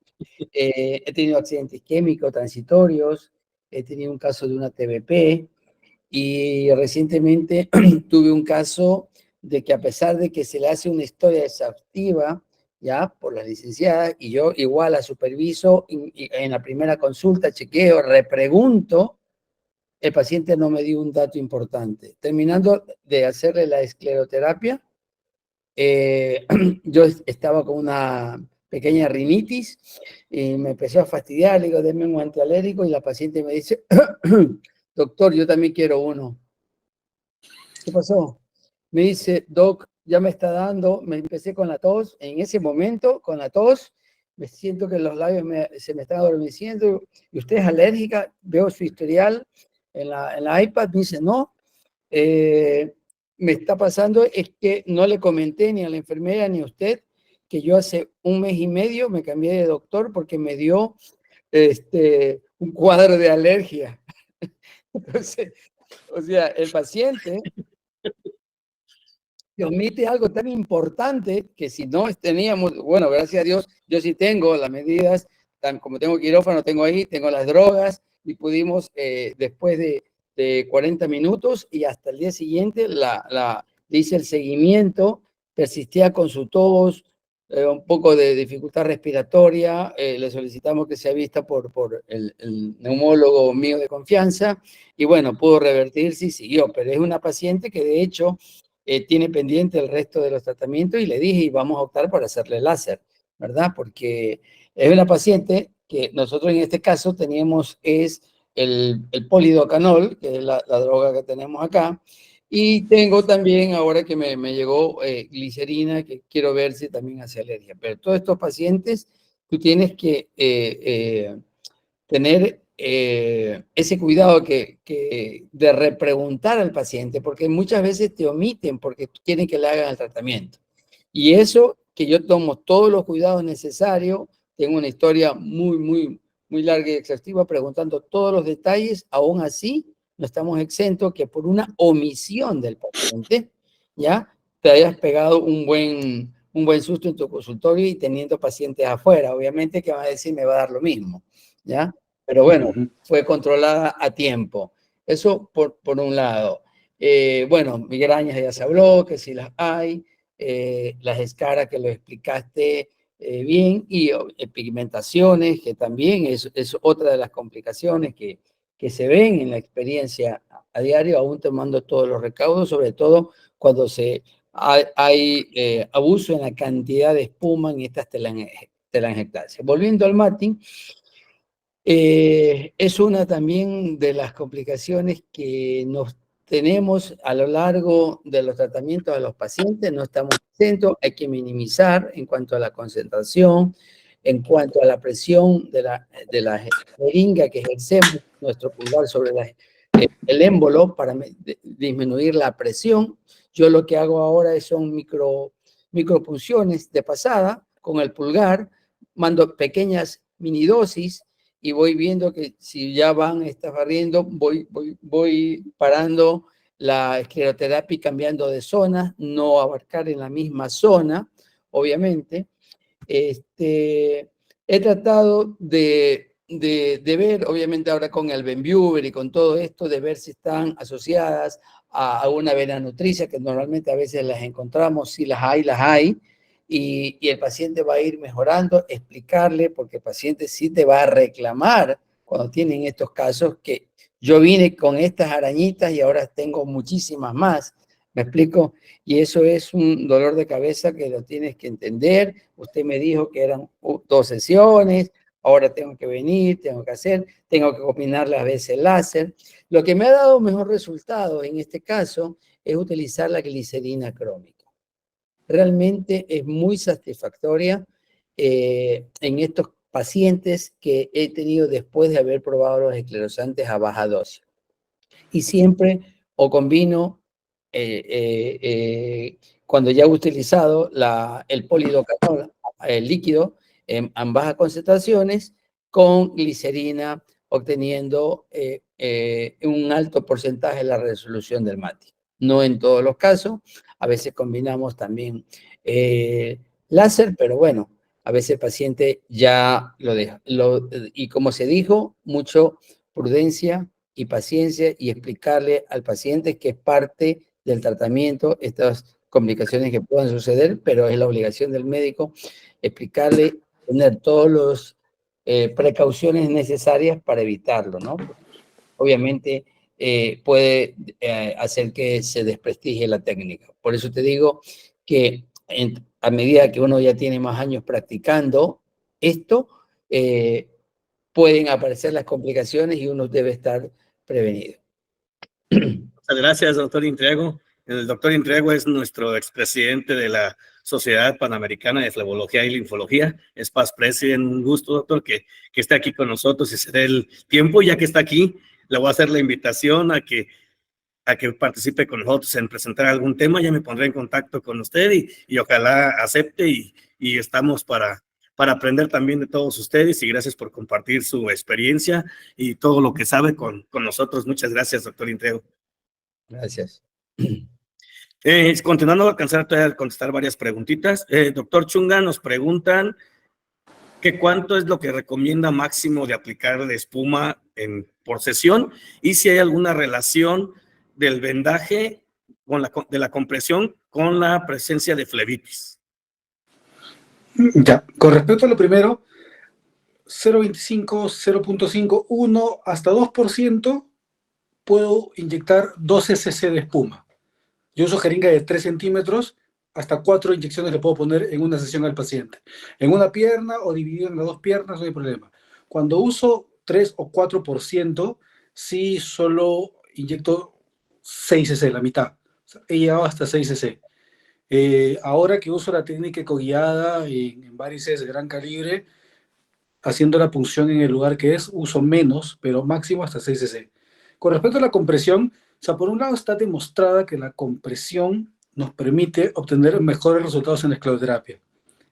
He tenido accidentes isquémicos transitorios, he tenido un caso de una TBP y recientemente tuve un caso de que a pesar de que se le hace una historia exhaustiva, ya, por las licenciadas, y yo igual la superviso, y en la primera consulta chequeo, repregunto, el paciente no me dio un dato importante. Terminando de hacerle la escleroterapia, yo estaba con una pequeña rinitis y me empezó a fastidiar, le digo, denme un antialérgico y la paciente me dice, doctor, yo también quiero uno. ¿Qué pasó? Me dice, doc, ya me está dando, me empecé con la tos, en ese momento, con la tos, me siento que los labios se me están adormeciendo, y usted es alérgica, veo su historial en la iPad, me dice, no, me está pasando, es que no le comenté ni a la enfermera ni a usted que yo hace 1 mes y medio me cambié de doctor porque me dio un cuadro de alergia. Entonces, o sea, el paciente que omite algo tan importante que si no teníamos, bueno, gracias a Dios, yo sí tengo las medidas, como tengo quirófano, tengo ahí, tengo las drogas y pudimos después de 40 minutos y hasta el día siguiente le hice el seguimiento, persistía con su tos, un poco de dificultad respiratoria, le solicitamos que sea vista por el neumólogo mío de confianza y bueno, pudo revertirse y siguió, pero es una paciente que de hecho tiene pendiente el resto de los tratamientos y le dije, y vamos a optar por hacerle láser, ¿verdad? Porque es una paciente que nosotros en este caso teníamos el polidocanol, que es la droga que tenemos acá, y tengo también, ahora que me llegó glicerina, que quiero ver si también hace alergia. Pero todos estos pacientes, tú tienes que tener ese cuidado de repreguntar al paciente, porque muchas veces te omiten porque quieren que le hagan el tratamiento. Y eso, que yo tomo todos los cuidados necesarios, tengo una historia muy larga y exhaustiva preguntando todos los detalles, aún así no estamos exentos que por una omisión del paciente, ya, te hayas pegado un buen susto en tu consultorio y teniendo pacientes afuera. Obviamente que va a decir, me va a dar lo mismo, ¿ya? Pero bueno, fue controlada a tiempo. Eso por un lado. Bueno, migrañas ya se habló, que sí las hay, las escaras que lo explicaste bien, y pigmentaciones, que también es otra de las complicaciones que se ven en la experiencia a diario, aún tomando todos los recaudos, sobre todo cuando hay abuso en la cantidad de espuma en estas telangiectasias. Volviendo al matting, es una también de las complicaciones que nos tenemos a lo largo de los tratamientos a los pacientes, no estamos exentos, hay que minimizar en cuanto a la concentración, en cuanto a la presión de la jeringa que ejercemos nuestro pulgar sobre el émbolo para disminuir la presión. Yo lo que hago ahora son micropunciones de pasada con el pulgar, mando pequeñas minidosis y voy viendo que si ya estás barriendo, voy parando la escleroterapia y cambiando de zona, no abarcar en la misma zona, obviamente. He tratado de ver, obviamente ahora con el Benvuer y con todo esto, de ver si están asociadas a una vena nutricia, que normalmente a veces las encontramos, si las hay, y el paciente va a ir mejorando, explicarle, porque el paciente sí te va a reclamar cuando tienen estos casos que yo vine con estas arañitas y ahora tengo muchísimas más. ¿Me explico? Y eso es un dolor de cabeza que lo tienes que entender. Usted me dijo que eran 2 sesiones, ahora tengo que venir, tengo que hacer, tengo que combinarle a veces el láser. Lo que me ha dado mejor resultado en este caso es utilizar la glicerina crómica. Realmente es muy satisfactoria en estos pacientes que he tenido después de haber probado los esclerosantes a baja dosis. Y siempre o combino, cuando ya he utilizado el polidocanol, el líquido, en bajas concentraciones, con glicerina, obteniendo un alto porcentaje de la resolución del MATI. No en todos los casos, a veces combinamos también láser, pero bueno, a veces el paciente ya lo deja. Y como se dijo, mucho prudencia y paciencia y explicarle al paciente que es parte del tratamiento, estas complicaciones que puedan suceder, pero es la obligación del médico explicarle, tener todas las precauciones necesarias para evitarlo, ¿no? Obviamente puede hacer que se desprestigie la técnica. Por eso te digo que a medida que uno ya tiene más años practicando esto, pueden aparecer las complicaciones y uno debe estar prevenido. Muchas gracias, doctor Intriago. El doctor Intriago es nuestro expresidente de la Sociedad Panamericana de Flebología y Linfología. Es past president. Un gusto, doctor, que esté aquí con nosotros y se dé el tiempo. Ya que está aquí, le voy a hacer la invitación a que participe con nosotros en presentar algún tema. Ya me pondré en contacto con usted y ojalá acepte y estamos para aprender también de todos ustedes, y gracias por compartir su experiencia y todo lo que sabe con nosotros. Muchas gracias, doctor Intriago. Gracias. Continuando, alcanzar a contestar varias preguntitas. Doctor Chunga, nos preguntan que cuánto es lo que recomienda máximo de aplicar de espuma por sesión, y si hay alguna relación del vendaje de la compresión con la presencia de flebitis. Ya, con respecto a lo primero, 0.25, 0.5, 1 hasta 2% puedo inyectar 2 cc de espuma. Yo uso jeringa de 3 centímetros, hasta 4 inyecciones le puedo poner en una sesión al paciente. En una pierna o dividido en las 2 piernas, no hay problema. Cuando uso 3 o 4%, sí solo inyecto 6 cc, la mitad. He llegado hasta 6 cc. Ahora que uso la técnica coguiada en varices de gran calibre, haciendo la punción en el lugar que es, uso menos, pero máximo hasta 6 cc. Con respecto a la compresión, o sea, por un lado está demostrada que la compresión nos permite obtener mejores resultados en la escleroterapia.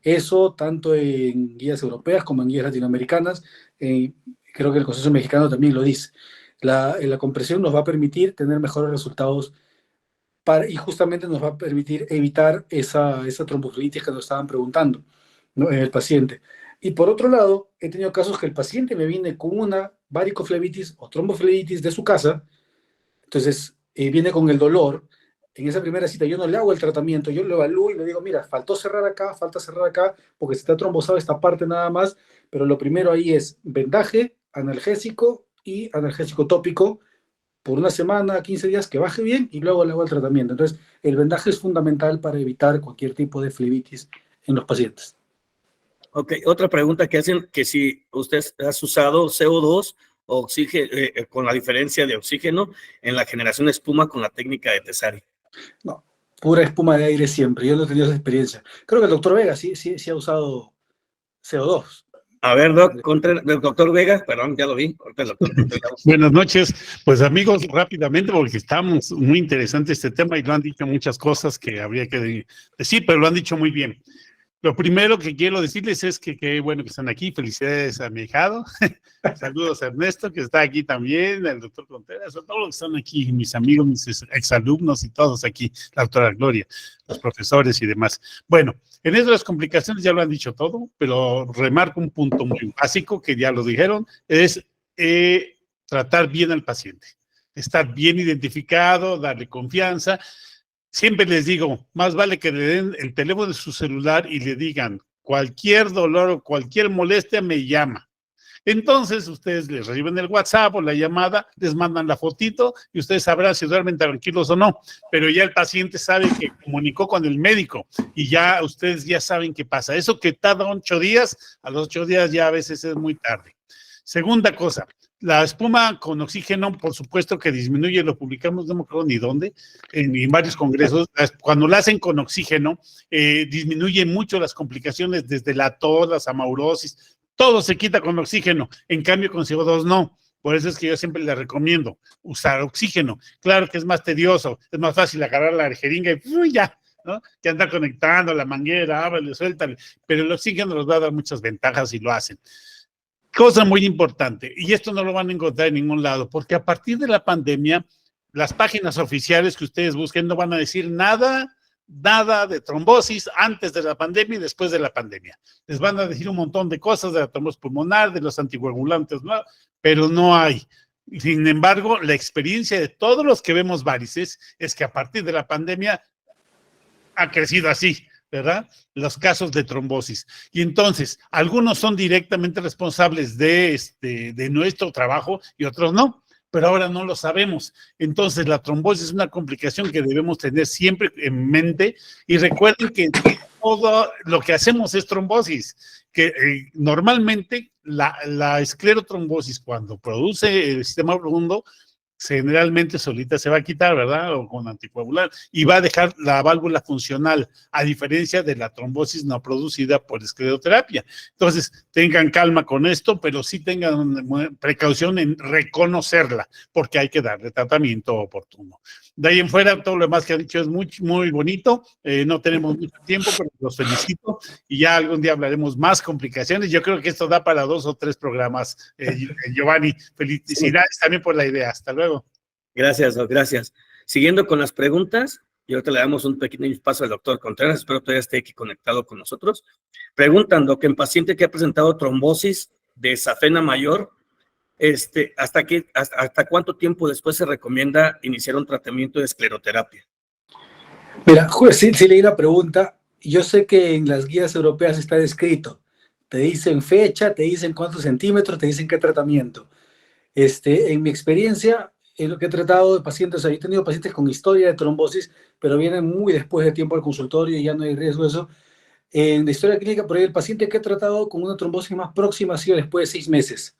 Eso tanto en guías europeas como en guías latinoamericanas, creo que el Consenso Mexicano también lo dice. La compresión nos va a permitir tener mejores resultados y justamente nos va a permitir evitar esa tromboflebitis que nos estaban preguntando, ¿no?, en el paciente. Y por otro lado, he tenido casos que el paciente me viene con una varicoflebitis o tromboflebitis de su casa, entonces viene con el dolor. En esa primera cita yo no le hago el tratamiento, yo lo evalúo y le digo, mira, faltó cerrar acá, falta cerrar acá, porque se está trombosado esta parte nada más, pero lo primero ahí es vendaje, analgésico y analgésico tópico, por una semana, 15 días, que baje bien, y luego le hago el tratamiento. Entonces, el vendaje es fundamental para evitar cualquier tipo de flebitis en los pacientes. Ok, otra pregunta que hacen, que si usted ha usado CO2 o oxígeno, con la diferencia de oxígeno en la generación de espuma con la técnica de Tessari. No, pura espuma de aire siempre. Yo no he tenido esa experiencia. Creo que el doctor Vega sí ha usado CO2. A ver, el doctor Vega, perdón, ya lo vi. Buenas noches. Pues amigos, rápidamente, porque estamos muy interesante este tema y lo han dicho muchas cosas que habría que decir, pero lo han dicho muy bien. Lo primero que quiero decirles es que qué bueno que están aquí. Felicidades a mi hijado. Saludos a Ernesto, que está aquí también, al doctor Contreras, a todos los que están aquí, mis amigos, mis exalumnos y todos aquí, la doctora Gloria, los profesores y demás. Bueno, en eso las complicaciones ya lo han dicho todo, pero remarco un punto muy básico que ya lo dijeron, es tratar bien al paciente, estar bien identificado, darle confianza. Siempre les digo, más vale que le den el teléfono de su celular y le digan, cualquier dolor o cualquier molestia me llama. Entonces, ustedes les reciben el WhatsApp o la llamada, les mandan la fotito y ustedes sabrán si duermen tranquilos o no. Pero ya el paciente sabe que comunicó con el médico y ya ustedes ya saben qué pasa. Eso que tarda 8 días, a los 8 días ya a veces es muy tarde. Segunda cosa, la espuma con oxígeno, por supuesto que disminuye, lo publicamos, no me acuerdo ni dónde, en varios congresos. Cuando la hacen con oxígeno, disminuye mucho las complicaciones, desde la tos, las amaurosis, todo se quita con oxígeno. En cambio, con CO2 no. Por eso es que yo siempre les recomiendo usar oxígeno. Claro que es más tedioso, es más fácil agarrar la jeringa y ya, ¿no? Que andar conectando la manguera, ábrele, suéltale. Pero el oxígeno nos va a dar muchas ventajas y lo hacen. Cosa muy importante, y esto no lo van a encontrar en ningún lado, porque a partir de la pandemia, las páginas oficiales que ustedes busquen no van a decir nada de trombosis antes de la pandemia y después de la pandemia. Les van a decir un montón de cosas de la trombosis pulmonar, de los anticoagulantes, ¿no? Pero no hay. Sin embargo, la experiencia de todos los que vemos varices es que a partir de la pandemia ha crecido así, ¿verdad? Los casos de trombosis. Y entonces, algunos son directamente responsables de nuestro trabajo y otros no, pero ahora no lo sabemos. Entonces, la trombosis es una complicación que debemos tener siempre en mente y recuerden que todo lo que hacemos es trombosis, que normalmente la esclerotrombosis, cuando produce el sistema profundo, generalmente solita se va a quitar, ¿verdad? O con anticoagular, y va a dejar la válvula funcional, a diferencia de la trombosis no producida por escleroterapia. Entonces, tengan calma con esto, pero sí tengan precaución en reconocerla, porque hay que darle tratamiento oportuno. De ahí en fuera, todo lo demás que han dicho es muy, muy bonito. No tenemos mucho tiempo, pero los felicito, y ya algún día hablaremos más complicaciones. Yo creo que esto da para 2 o 3 programas. Giovanni, felicidades también por la idea. Hasta luego. Gracias, Doc, gracias. Siguiendo con las preguntas, y ahorita le damos un pequeño espacio al doctor Contreras, espero todavía esté aquí conectado con nosotros. Preguntan, Doc, en paciente que ha presentado trombosis de safena mayor, ¿hasta cuánto tiempo después se recomienda iniciar un tratamiento de escleroterapia? Mira, sí leí la pregunta. Yo sé que en las guías europeas está descrito. Te dicen fecha, te dicen cuántos centímetros, te dicen qué tratamiento. En mi experiencia, en lo que he tratado de pacientes, he tenido pacientes con historia de trombosis, pero vienen muy después de tiempo al consultorio y ya no hay riesgo de eso. En la historia clínica, por ahí el paciente que he tratado con una trombosis más próxima ha sido después de 6 meses.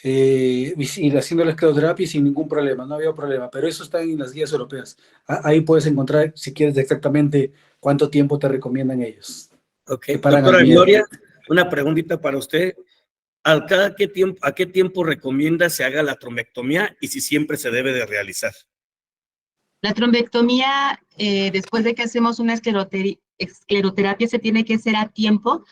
Y haciendo la escleroterapia sin ningún problema, no había problema, pero eso está en las guías europeas. Ahí puedes encontrar, si quieres, exactamente cuánto tiempo te recomiendan ellos. Ok, doctora Gloria, una preguntita para usted. ¿A qué tiempo recomienda se haga la trombectomía y si siempre se debe de realizar? La trombectomía, después de que hacemos una escleroterapia, se tiene que hacer a tiempo.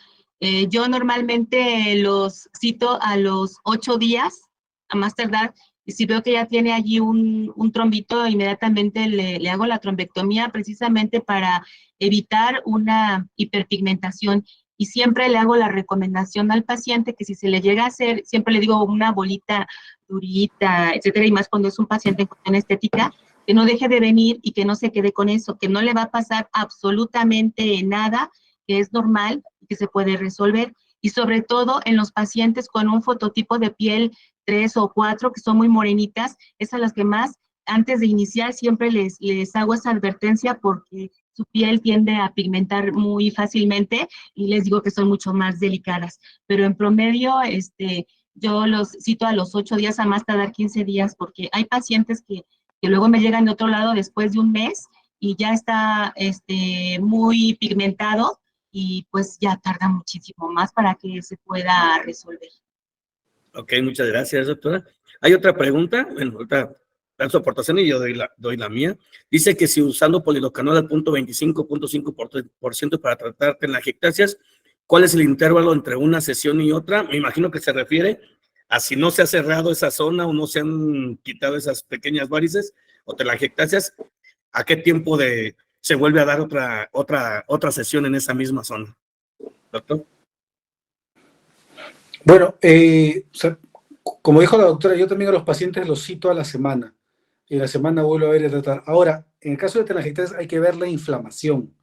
Yo normalmente los cito a los 8 días, a más tardar, y si veo que ya tiene allí un trombito, inmediatamente le hago la trombectomía precisamente para evitar una hiperpigmentación. Y siempre le hago la recomendación al paciente que si se le llega a hacer, siempre le digo una bolita durita, etcétera, y más cuando es un paciente en cuestión estética, que no deje de venir y que no se quede con eso, que no le va a pasar absolutamente nada, que es normal y que se puede resolver. Y sobre todo en los pacientes con un fototipo de piel 3 o 4, que son muy morenitas, es a las que más, antes de iniciar, siempre les hago esa advertencia porque su piel tiende a pigmentar muy fácilmente y les digo que son mucho más delicadas. Pero en promedio, yo los cito a los 8 días, a más tardar 15 días, porque hay pacientes que luego me llegan de otro lado después de un mes y ya está muy pigmentado y pues ya tarda muchísimo más para que se pueda resolver. Ok, muchas gracias, doctora. Hay otra pregunta, bueno, ahorita dan su aportación y yo doy la mía. Dice que si usando polidocanol al 0.25% para tratar telangiectasias, ¿cuál es el intervalo entre una sesión y otra? Me imagino que se refiere a si no se ha cerrado esa zona o no se han quitado esas pequeñas varices o telangiectasias, ¿a qué tiempo se vuelve a dar otra sesión en esa misma zona? Doctor. Bueno, como dijo la doctora, yo también a los pacientes los cito a la semana. Y a la semana vuelvo a ver y a tratar. Ahora, en el caso de telangiectasias hay que ver la inflamación.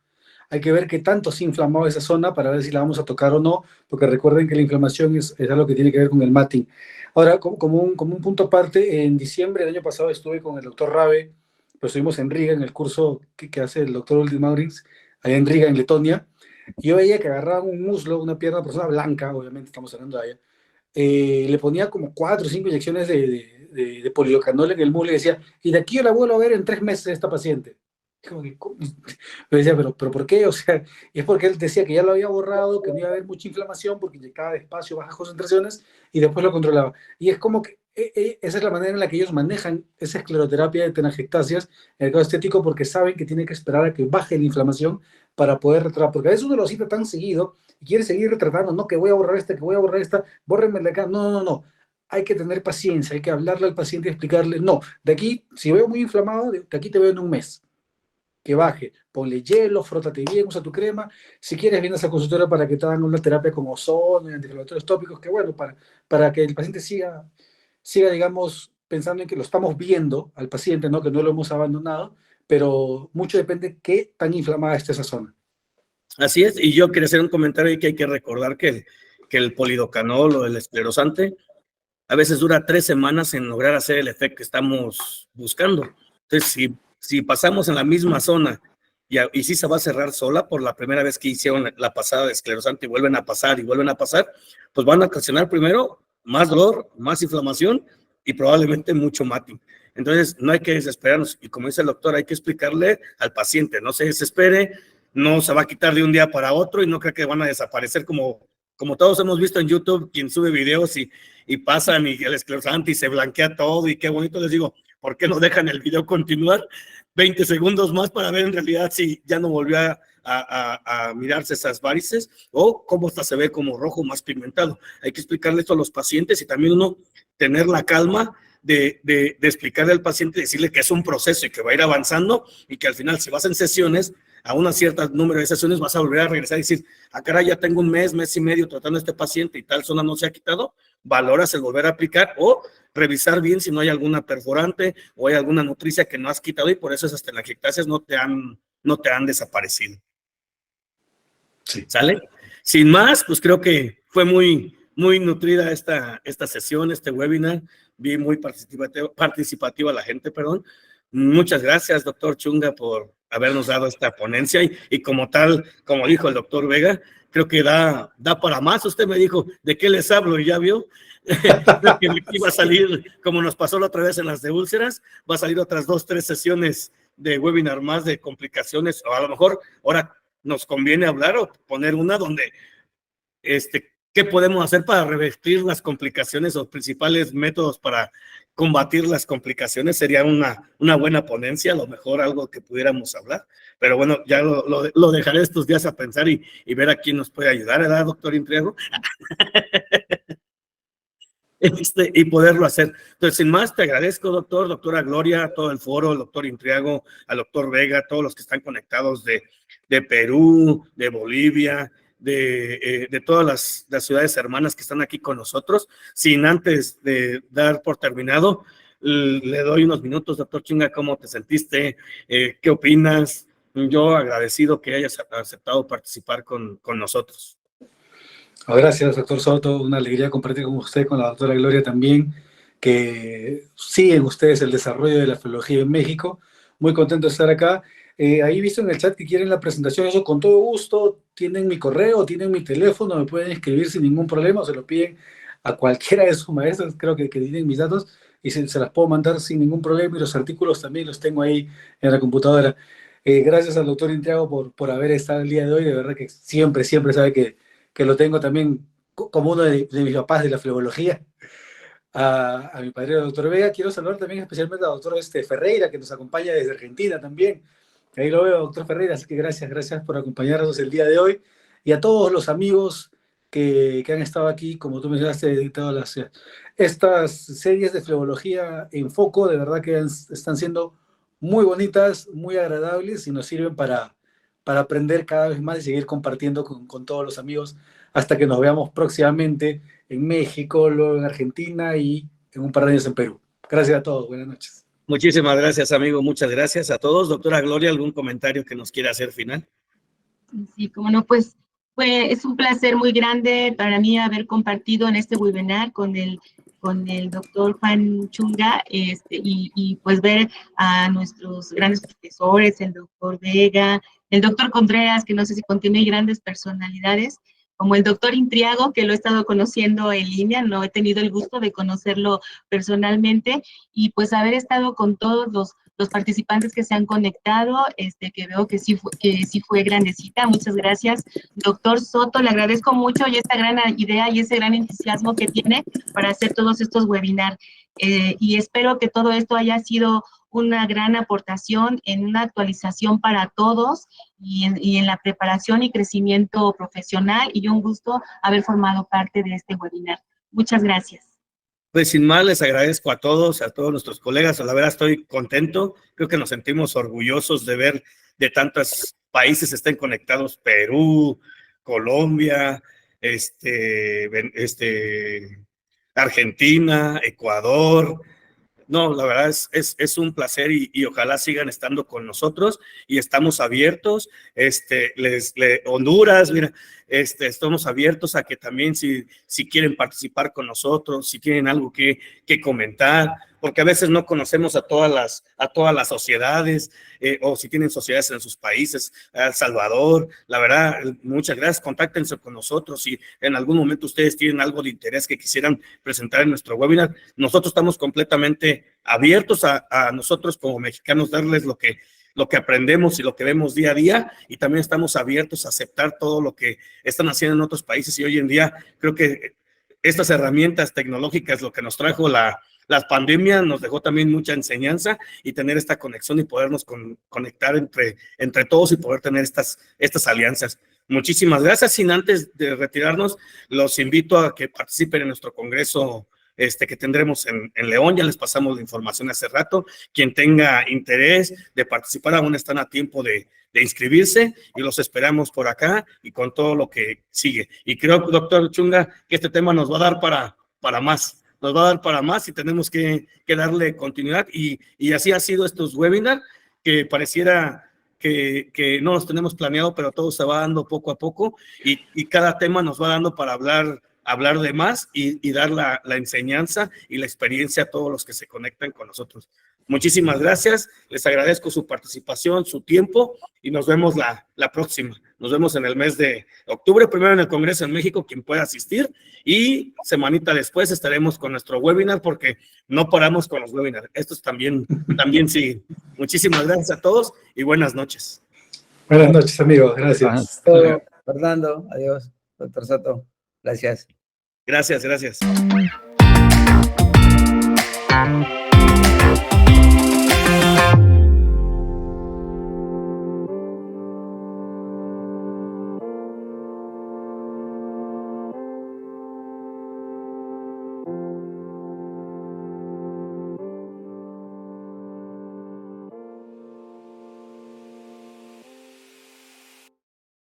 hay que ver qué tanto se ha inflamado esa zona para ver si la vamos a tocar o no, porque recuerden que la inflamación es algo que tiene que ver con el matting. Ahora, como un punto aparte, en diciembre del año pasado estuve con el doctor Rabe, pues estuvimos en Riga, en el curso que hace el doctor Ulrich Maurits, allá en Riga, en Letonia. Yo veía que agarraban un muslo, una pierna de persona blanca, obviamente estamos hablando de allá, le ponía como 4 o 5 inyecciones de polidocanol en el muslo y decía, y de aquí yo la vuelvo a ver en 3 meses esta paciente. Como que, ¿cómo? Yo decía, ¿pero por qué? O sea, y es porque él decía que ya lo había borrado, que no iba a haber mucha inflamación porque inyectaba despacio, bajas concentraciones y después lo controlaba. Y es como que esa es la manera en la que ellos manejan esa escleroterapia de telangiectasias en el caso estético, porque saben que tiene que esperar a que baje la inflamación para poder retratar, porque a veces uno lo cita tan seguido y quiere seguir retratando, no, que voy a borrar esta, que voy a borrar esta, bórrenme de acá, no. Hay que tener paciencia, hay que hablarle al paciente y explicarle, no, de aquí, si veo muy inflamado, de aquí te veo en un mes. Que baje, ponle hielo, frótate bien, usa tu crema. Si quieres, vienes al consultorio para que te hagan una terapia con ozono y antiinflamatorios tópicos, que bueno, para que el paciente siga, digamos, pensando en que lo estamos viendo al paciente, ¿no? Que no lo hemos abandonado, pero mucho depende de qué tan inflamada esté esa zona. Así es, y yo quería hacer un comentario ahí que hay que recordar que el polidocanol o el esclerosante a veces dura 3 semanas en lograr hacer el efecto que estamos buscando. Entonces, si pasamos en la misma zona y sí se va a cerrar sola por la primera vez que hicieron la pasada de esclerosante y vuelven a pasar, pues van a ocasionar primero más dolor, más inflamación y probablemente mucho matting. Entonces, no hay que desesperarnos. Y como dice el doctor, hay que explicarle al paciente, no se desespere, no se va a quitar de un día para otro y no cree que van a desaparecer como todos hemos visto en YouTube, quien sube videos y pasan y el esclerosante y se blanquea todo y qué bonito. Les digo, ¿por qué no dejan el video continuar 20 segundos más para ver en realidad si ya no volvió a mirarse esas varices o cómo hasta se ve como rojo más pigmentado? Hay que explicarle esto a los pacientes y también uno tener la calma de explicarle al paciente y decirle que es un proceso y que va a ir avanzando y que al final si vas en sesiones, a una cierta número de sesiones vas a volver a regresar y decir, caray, ya tengo un mes y medio tratando a este paciente y tal zona no se ha quitado, valoras el volver a aplicar o revisar bien si no hay alguna perforante o hay alguna nutricia que no has quitado y por eso esas telangiectasias no te han desaparecido. Sí. ¿Sale? Sin más, pues creo que fue muy nutrida esta sesión, este webinar. Vi muy participativa la gente, perdón. Muchas gracias, doctor Chunga, por habernos dado esta ponencia y como tal, como dijo el doctor Vega, creo que da para más. Usted me dijo, ¿de qué les hablo? Y ya vio. Creo que iba a salir, como nos pasó la otra vez en las de úlceras, va a salir otras 2, 3 sesiones de webinar más de complicaciones, o a lo mejor ahora nos conviene hablar o poner una donde, ¿qué podemos hacer para revertir las complicaciones o principales métodos para combatir las complicaciones? Sería una buena ponencia, a lo mejor algo que pudiéramos hablar, pero bueno, ya lo dejaré estos días a pensar y ver a quién nos puede ayudar, ¿verdad, doctor Intriago? Y poderlo hacer. Entonces, sin más, te agradezco, doctora Gloria, a todo el foro, al doctor Intriago, al doctor Vega, a todos los que están conectados de Perú, de Bolivia, de todas las ciudades hermanas que están aquí con nosotros. Sin antes de dar por terminado, le doy unos minutos, doctor Chunga, ¿cómo te sentiste? ¿Qué opinas? Yo agradecido que hayas aceptado participar con nosotros. Gracias, doctor Soto. Una alegría compartir con usted, con la doctora Gloria también, que siguen ustedes el desarrollo de la filología en México. Muy contento de estar acá. Ahí he visto en el chat que quieren la presentación, eso con todo gusto. Tienen mi correo, tienen mi teléfono, me pueden escribir sin ningún problema, o se lo piden a cualquiera de sus maestros, creo que tienen mis datos, y se las puedo mandar sin ningún problema, y los artículos también los tengo ahí en la computadora. Gracias al doctor Intriago por haber estado el día de hoy, de verdad que siempre sabe que lo tengo también como uno de mis papás de la filología. A mi padre, el doctor Vega. Quiero saludar también especialmente al doctor Ferreira, que nos acompaña desde Argentina también. Ahí lo veo, doctor Ferreira, así que gracias por acompañarnos el día de hoy. Y a todos los amigos que han estado aquí, como tú mencionaste, de todas estas series de filología en foco, de verdad que están siendo muy bonitas, muy agradables y nos sirven para aprender cada vez más y seguir compartiendo con todos los amigos hasta que nos veamos próximamente en México, luego en Argentina y en un par de años en Perú. Gracias a todos, buenas noches. Muchísimas gracias, amigo, muchas gracias a todos. Doctora Gloria, ¿algún comentario que nos quiera hacer final? Sí, como no, pues es un placer muy grande para mí haber compartido en este webinar con el doctor Juan Chunga, y pues ver a nuestros grandes profesores, el doctor Vega, el doctor Contreras, que no sé si contiene grandes personalidades, como el doctor Intriago, que lo he estado conociendo en línea, no he tenido el gusto de conocerlo personalmente, y pues haber estado con todos los participantes que se han conectado, que veo que sí fue grandecita. Muchas gracias, doctor Soto, le agradezco mucho y esta gran idea y ese gran entusiasmo que tiene para hacer todos estos webinars, y espero que todo esto haya sido una gran aportación en una actualización para todos y en la preparación y crecimiento profesional, y un gusto haber formado parte de este webinar. Muchas gracias. Pues sin más, les agradezco a todos nuestros colegas. La verdad estoy contento, creo que nos sentimos orgullosos de ver de tantos países estén conectados: Perú, Colombia, Argentina, Ecuador. No, la verdad es un placer y ojalá sigan estando con nosotros, y estamos abiertos. Honduras, mira, estamos abiertos a que también si quieren participar con nosotros, si tienen algo que comentar, porque a veces no conocemos a todas las sociedades, o si tienen sociedades en sus países. El Salvador, la verdad, muchas gracias, contáctense con nosotros si en algún momento ustedes tienen algo de interés que quisieran presentar en nuestro webinar. Nosotros estamos completamente abiertos a nosotros como mexicanos darles lo que aprendemos y lo que vemos día a día, y también estamos abiertos a aceptar todo lo que están haciendo en otros países. Y hoy en día creo que estas herramientas tecnológicas, lo que nos trajo la pandemia, nos dejó también mucha enseñanza, y tener esta conexión y podernos conectar entre todos y poder tener estas alianzas. Muchísimas gracias. Sin antes de retirarnos, los invito a que participen en nuestro congreso que tendremos en León. Ya les pasamos la información hace rato. Quien tenga interés de participar, aún están a tiempo de inscribirse, y los esperamos por acá y con todo lo que sigue. Y creo, doctor Chunga, que este tema nos va a dar para más. Nos va a dar para más y tenemos que darle continuidad. Y así ha sido estos webinars, que pareciera que no los tenemos planeado, pero todo se va dando poco a poco, y cada tema nos va dando para hablar de más y dar la enseñanza y la experiencia a todos los que se conectan con nosotros. Muchísimas gracias, les agradezco su participación, su tiempo, y nos vemos la próxima. Nos vemos en el mes de octubre, primero en el Congreso en México, quien pueda asistir, y semanita después estaremos con nuestro webinar, porque no paramos con los webinars. Estos también siguen. Muchísimas gracias a todos y buenas noches. Buenas noches, amigos. Gracias. Fernando, adiós. Doctor Soto, gracias. Gracias.